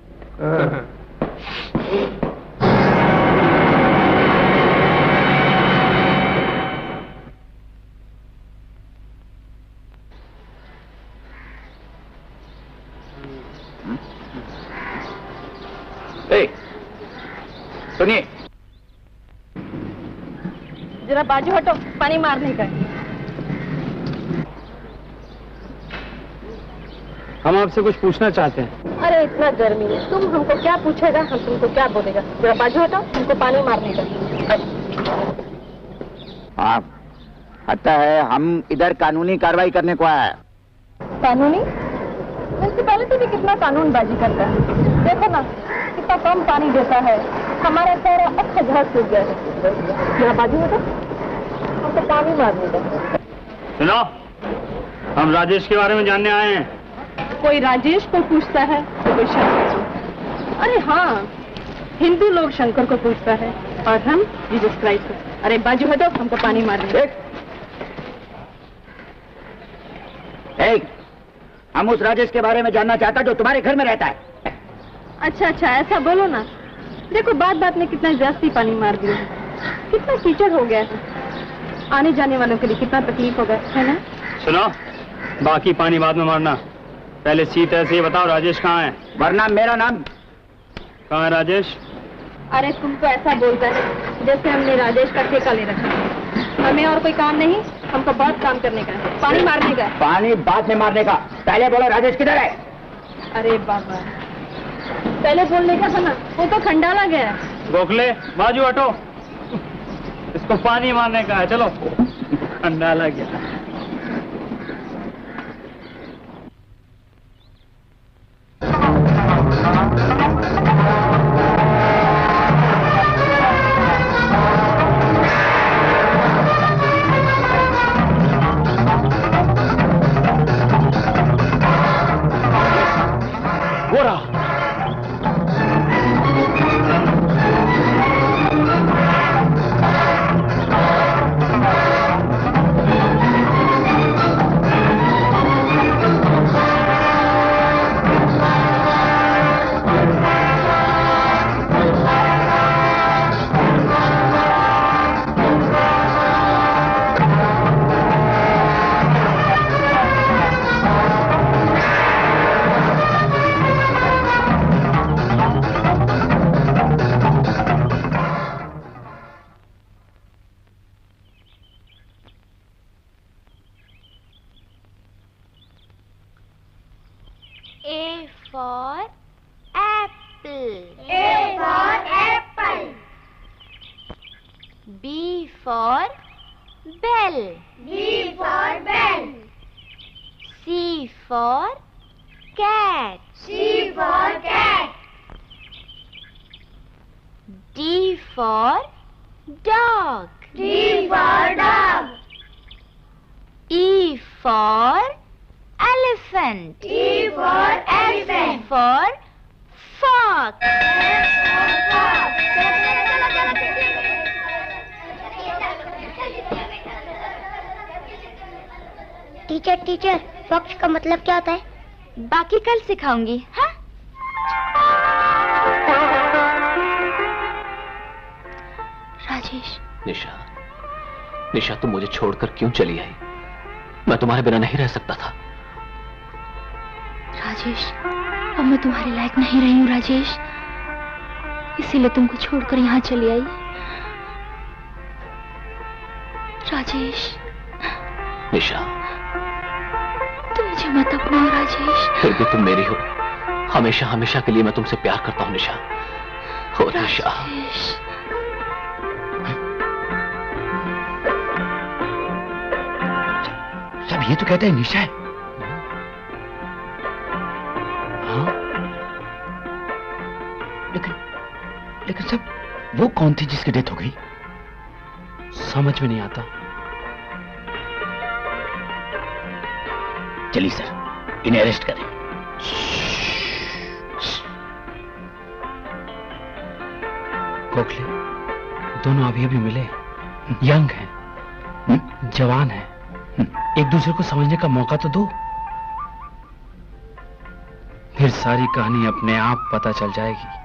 सुनिए, जरा बाजू हटो, पानी मारने का। हम आपसे कुछ पूछना चाहते हैं। अरे इतना गर्मी है, तुम हमको क्या पूछेगा, हम तुमको क्या बोलेगा। जरा बाजू हटो, हमको पानी मारने का। हाँ, आता है, हम इधर कानूनी कार्रवाई करने को आया है। कानूनी? म्यूनसिपैलिटी भी कितना कानूनबाजी करता है। देखो ना कितना कम पानी देता है, हमारा सारा अच्छा घर सूख गया है। जरा बाजू हटो, हमको पानी मारने का। सुनो, हम राजेश के बारे में जानने आए हैं। कोई राजेश को पूछता है तो कोई शंकर को। अरे हाँ, हिंदू लोग शंकर को पूछता है और हम जीसस क्राइस्ट को। अरे बाजू हटो, हमको पानी मारने। हम उस राजेश के बारे में जानना चाहता जो तुम्हारे घर में रहता है। अच्छा अच्छा, ऐसा बोलो ना। देखो बात बात में कितना जास्ती पानी मार दिया, कितना कीचड़ हो गया है, आने जाने वालों के लिए कितना तकलीफ होगा, है ना? सुनो, बाकी पानी बाद में मारना, पहले सीधे से ये बताओ राजेश कहाँ है? वरना मेरा नाम। कहाँ है राजेश? अरे तुम तो ऐसा बोलता है जैसे हमने राजेश का ठेका ले रखा है। हमें और कोई काम नहीं, हमको बहुत काम करने का है, पानी मारने का। पानी बाद में मारने का, पहले बोलो राजेश किधर है? अरे बाबा, पहले बोलने का था ना, वो तो खंडाला गया। गोखले, बाजू हटो, इसको पानी मारने का है। चलो, खंडाला गया। टीचर, फॉक्स का मतलब क्या होता है? बाकी कल सिखाऊंगी। हाँ? राजेश, निशा, निशा, तुम मुझे छोड़कर क्यों चली आई? मैं तुम्हारे बिना नहीं रह सकता था। राजेश, अब मैं तुम्हारे लायक नहीं रही हूँ राजेश, इसीलिए तुमको छोड़कर यहाँ चली आई। राजेश। निशा, तुम मुझे मत अपनाओ राजेश। फिर भी तुम मेरी हो, हमेशा हमेशा के लिए मैं तुमसे प्यार करता हूँ निशा। हो निशा। सब ये तो कहते हैं निशा है। हाँ? लेकिन सब वो कौन थी जिसकी डेथ हो गई? समझ में नहीं आता। चलिए सर, इन्हें अरेस्ट करें। गोखले, दोनों अभी अभी मिले, यंग हैं, जवान हैं, एक दूसरे को समझने का मौका तो दो, फिर सारी कहानी अपने आप पता चल जाएगी।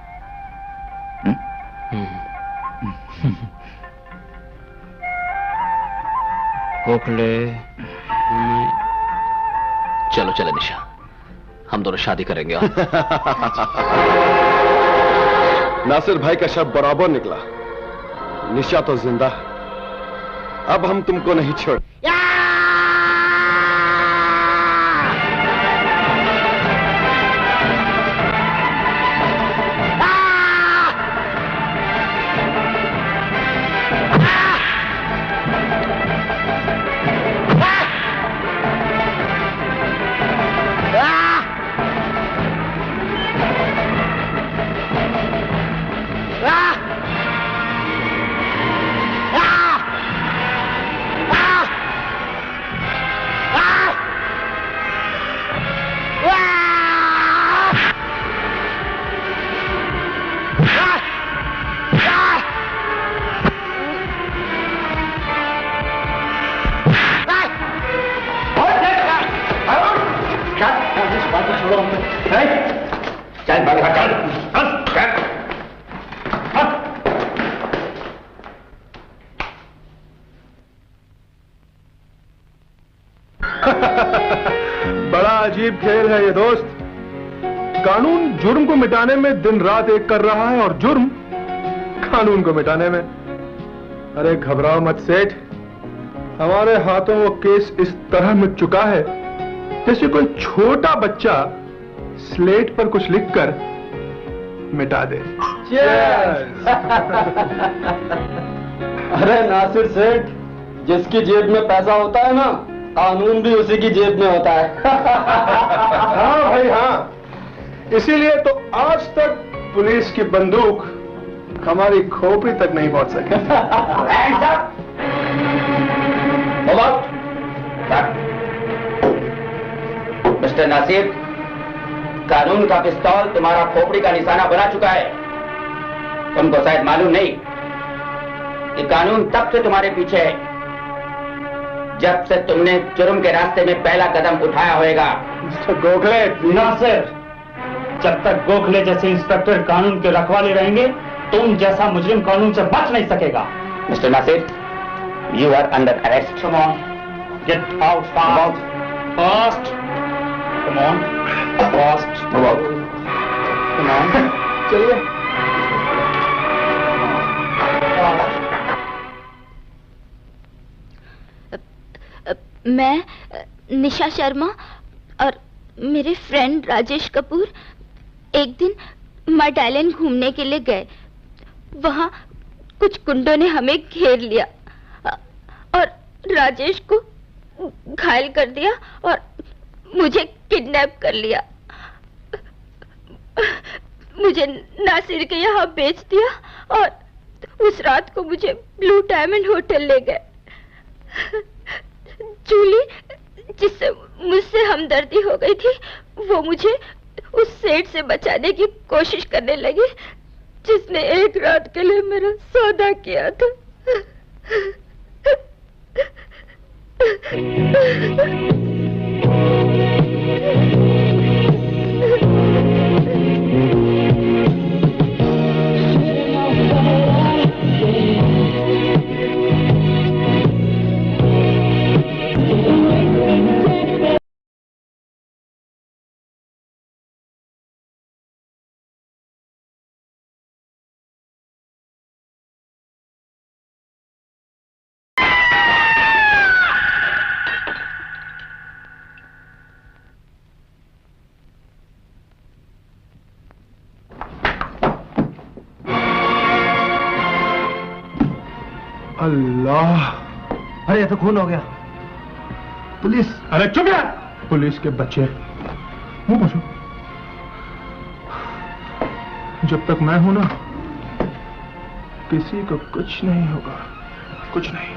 गोखले, चलो चलो निशा, हम दोनों शादी करेंगे। नासिर भाई का शव बराबर निकला, निशा तो जिंदा। अब हम तुमको नहीं छोड़। बड़ा अजीब खेल है ये दोस्त। कानून जुर्म को मिटाने में दिन रात एक कर रहा है और जुर्म कानून को मिटाने में। अरे घबराओ मत सेठ, हमारे हाथों वो केस इस तरह मिट चुका है जैसे कोई छोटा बच्चा स्लेट पर कुछ लिखकर मिटा दे। अरे नासिर सेठ, जिसकी जेब में पैसा होता है ना, कानून भी उसी की जेब में होता है। हाँ भाई हाँ, इसीलिए तो आज तक पुलिस की बंदूक हमारी खोपड़ी तक नहीं पहुंच सकी। मिस्टर नासिर, कानून का पिस्तौल तुम्हारा खोपड़ी का निशाना बना चुका है। तुमको शायद मालूम नहीं कि कानून तब से तुम्हारे पीछे है जब से तुमने जुर्म के रास्ते में पहला कदम उठाया होगा। मिस्टर गोखले, नासिर, जब तक गोखले जैसे इंस्पेक्टर कानून के रखवाले रहेंगे, तुम जैसा मुजरिम कानून से बच नहीं सकेगा। Mister Nasir, you are under arrest. Come on, get out fast. Come on, fast. Come on, चलिए। मैं निशा शर्मा और मेरे फ्रेंड राजेश कपूर एक दिन मड आइलैंड घूमने के लिए गए। वहां कुछ गुंडों ने हमें घेर लिया और राजेश को घायल कर दिया और मुझे किडनैप कर लिया। मुझे नासिर के यहाँ बेच दिया और उस रात को मुझे ब्लू डायमंड होटल ले गए। जूली, जिससे मुझसे हमदर्दी हो गई थी, वो मुझे उस सेठ से बचाने की कोशिश करने लगी जिसने एक रात के लिए मेरा सौदा किया था। अल्लाह, अरे ये तो खून हो गया। पुलिस। अरे चुप यार, पुलिस के बच्चे, मुंह पोछो। जब तक मैं हूं ना, किसी को कुछ नहीं होगा, कुछ नहीं।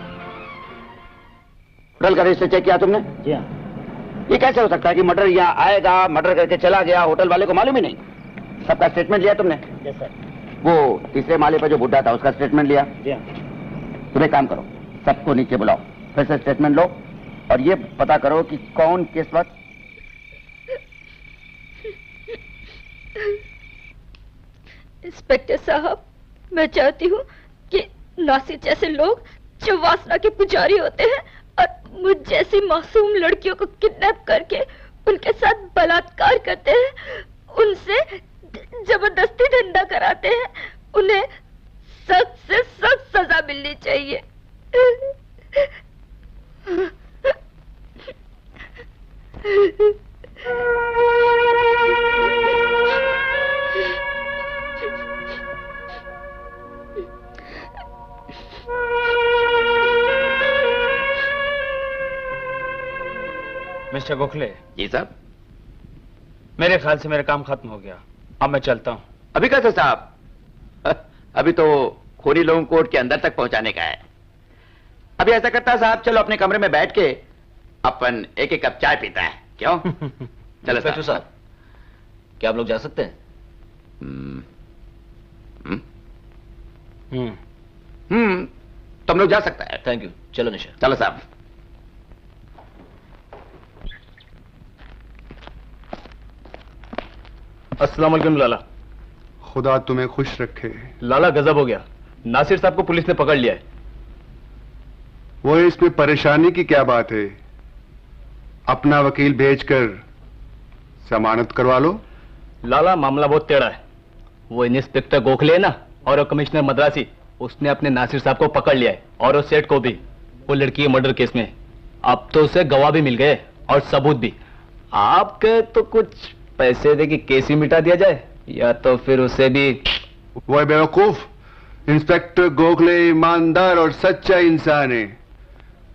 होटल का रजिस्टर चेक किया तुमने? जी हाँ। ये कैसे हो सकता है कि मर्डर यहाँ आएगा, मर्डर करके चला गया, होटल वाले को मालूम ही नहीं? सबका स्टेटमेंट लिया तुमने? जी सर। वो तीसरे माले पर जो बुड्ढा था उसका स्टेटमेंट लिया? जी हाँ। तुम एक काम करो, सबको नीचे बुलाओ, फिर से स्टेटमेंट लो और ये पता करो कि कौन किस वक्त। इंस्पेक्टर साहब, मैं चाहती हूँ कि नासिर जैसे लोग जो वासना के पुजारी होते हैं और मुझ जैसी मासूम लड़कियों को किडनैप करके उनके साथ बलात्कार करते हैं, उनसे जबरदस्ती धंधा कराते हैं, उन्हें सख्त से सख्त सजा मिलनी चाहिए। मिस्टर गोखले। जी साहब। मेरे ख्याल से मेरा काम खत्म हो गया, अब मैं चलता हूँ। अभी कैसे साहब? अभी तो खूनी लोगों को कोर्ट के अंदर तक पहुंचाने का है। अभी ऐसा करता है साहब, चलो अपने कमरे में बैठ के अपन एक एक कप चाय पीता है, क्यों? चलो साहब, क्या आप लोग जा सकते हैं? तुम लोग जा सकता है। थैंक यू, चलो निशा। चलो साहब। अस्सलाम वालेकुम लाला। खुदा तुम्हें खुश रखे। लाला गजब हो गया, नासिर साहब को पुलिस ने पकड़ लिया है। वो इसमें परेशानी की क्या बात है? अपना वकील भेजकर जमानत करवा लो। लाला मामला बहुत टेढ़ा है। वो इंस्पेक्टर गोखले है ना, और वो कमिश्नर मद्रासी, उसने अपने नासिर साहब को पकड़ लिया है, और वो सेठ को भी, वो लड़की के मर्डर केस में। अब तो उसे गवाह भी मिल गए और सबूत भी। आपके तो कुछ पैसे दे के केस ही मिटा दिया जाए, या तो फिर उसे भी। वो बेवकूफ, इंस्पेक्टर गोखले ईमानदार और सच्चा इंसान है।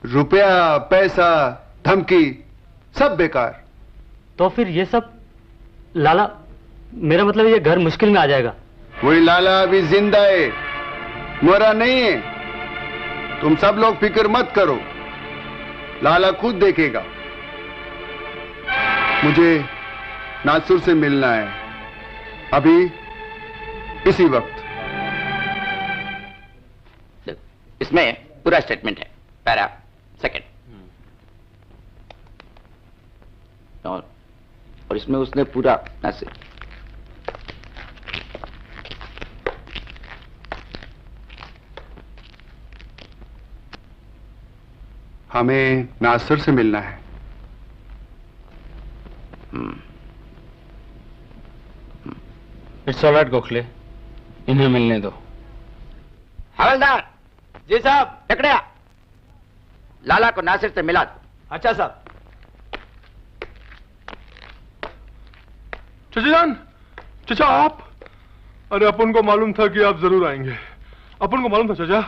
रुपया, पैसा, धमकी सब बेकार। तो फिर ये सब? लाला, मेरा मतलब ये घर मुश्किल में आ जाएगा। वही लाला अभी जिंदा है, मरा नहीं है। तुम सब लोग फिक्र मत करो, लाला खुद देखेगा। मुझे नासिर से मिलना है अभी, इसी वक्त। इसमें पूरा स्टेटमेंट है, पैरा सेकंड। और इसमें उसने पूरा नासिर। हमें नासिर से मिलना है। इट्स ऑलराइट गोखले, इन्हें मिलने दो। हवलदार जी साहब, टकड़िया लाला को नासिर से मिला दो। अच्छा साहब। चाचा जान, चाचा आप? अरे अपन को मालूम था कि आप जरूर आएंगे। अपन को मालूम था चाचा।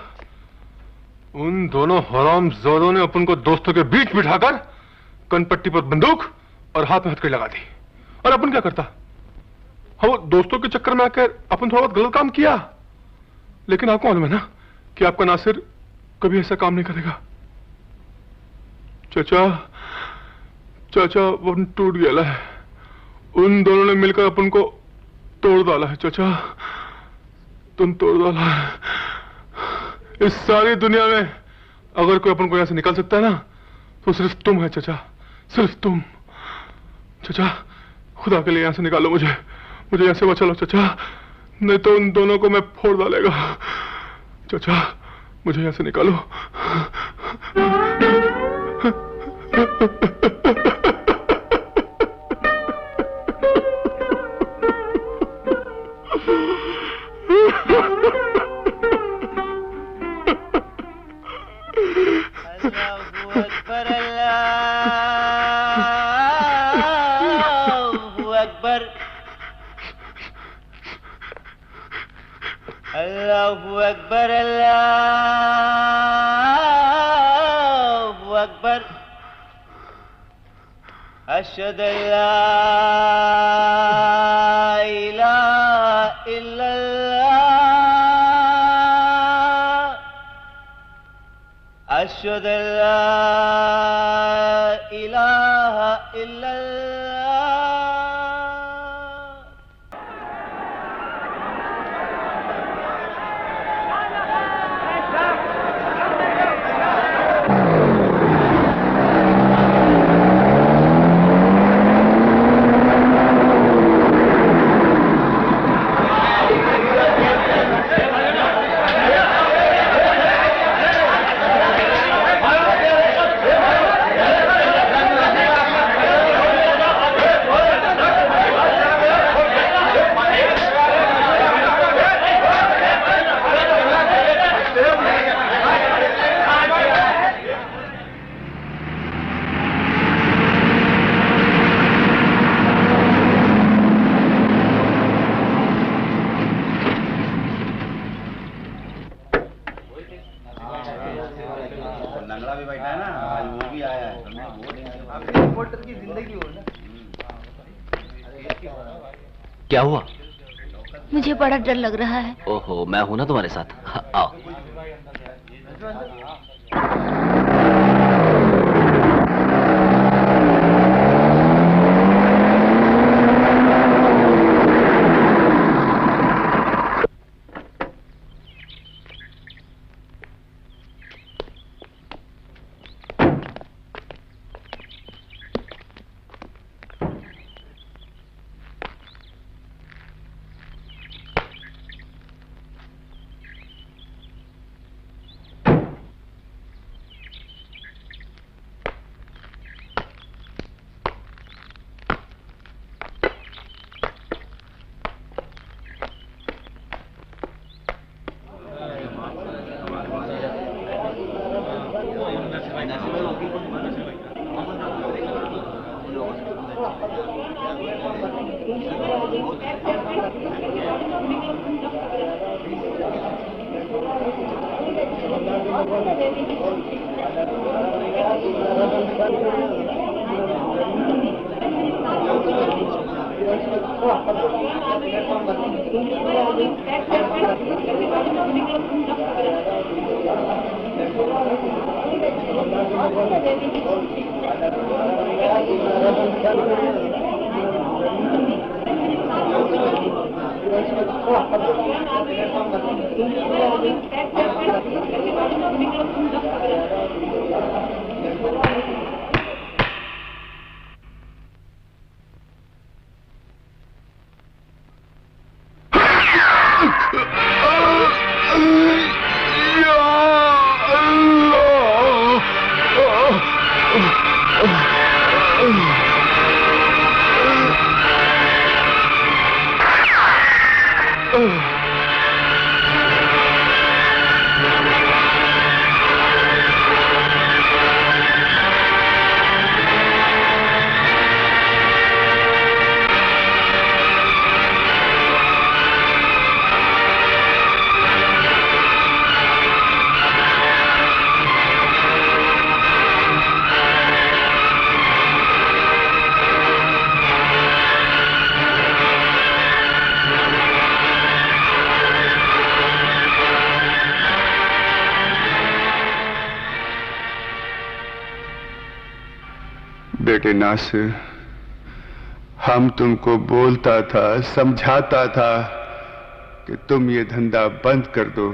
उन दोनों हरामजादों ने अपन को दोस्तों के बीच बिठाकर कनपट्टी पर बंदूक और हाथ में हथकड़ी लगा दी। और अपन क्या करता? हाँ, दोस्तों के चक्कर में आकर अपन थोड़ा बहुत गलत काम किया, लेकिन आपको मालूम है ना कि आपका नासिर कभी ऐसा काम नहीं करेगा। चाचा, चाचा अपन टूट गया है। उन दोनों ने मिलकर अपन को तोड़ डाला है। चाचा, तुम तोड़ डाला है। इस सारी दुनिया में अगर कोई अपन को यहां से निकाल सकता है ना, तो सिर्फ तुम है चाचा, सिर्फ तुम। चाचा, खुदा के लिए यहां से निकालो मुझे, मुझे यहां से बचा लो चाचा, नहीं तो उन दोनों को मैं फोड़ डालेगा। चाचा, मुझे यहां से निकालो। अल्लाहू अकबर, अल्लाह अशहदु अल्ला इलाहा इल्लल्लाह अशहदु अल्ला इलाहा इल्लल्लाह। क्या हुआ? मुझे बड़ा डर लग रहा है। ओहो, मैं हूं ना तुम्हारे साथ। आओ। बेटे नासिर, हम तुमको बोलता था, समझाता था कि तुम ये धंधा बंद कर दो,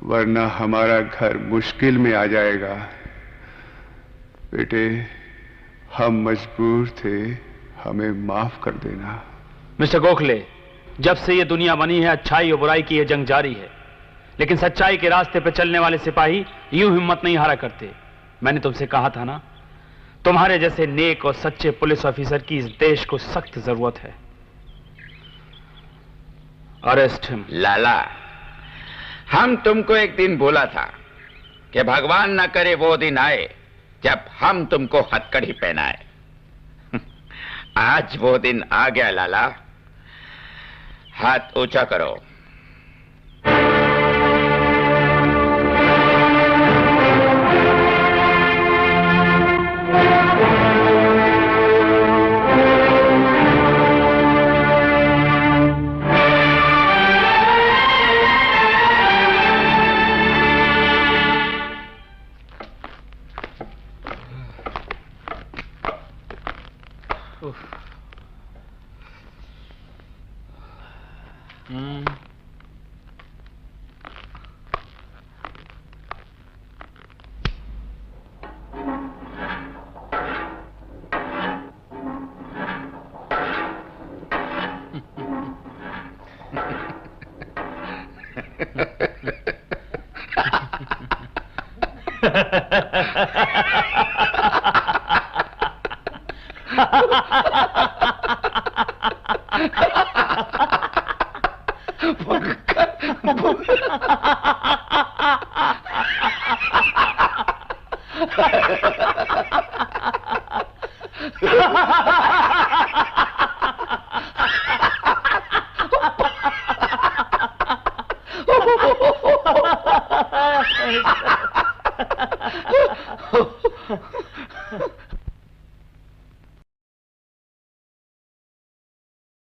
वरना हमारा घर मुश्किल में आ जाएगा। बेटे, हम मजबूर थे, हमें माफ कर देना। मिस्टर गोखले, जब से ये दुनिया बनी है, अच्छाई और बुराई की ये जंग जारी है, लेकिन सच्चाई के रास्ते पर चलने वाले सिपाही यूं हिम्मत नहीं हारा करते। मैंने तुमसे कहा था ना, तुम्हारे जैसे नेक और सच्चे पुलिस ऑफिसर की इस देश को सख्त जरूरत है। Arrest him. लाला, हम तुमको एक दिन बोला था कि भगवान न करे वो दिन आए जब हम तुमको हथकड़ी पहनाए। आज वो दिन आ गया लाला, हाथ ऊंचा करो। Ha ha ha ha!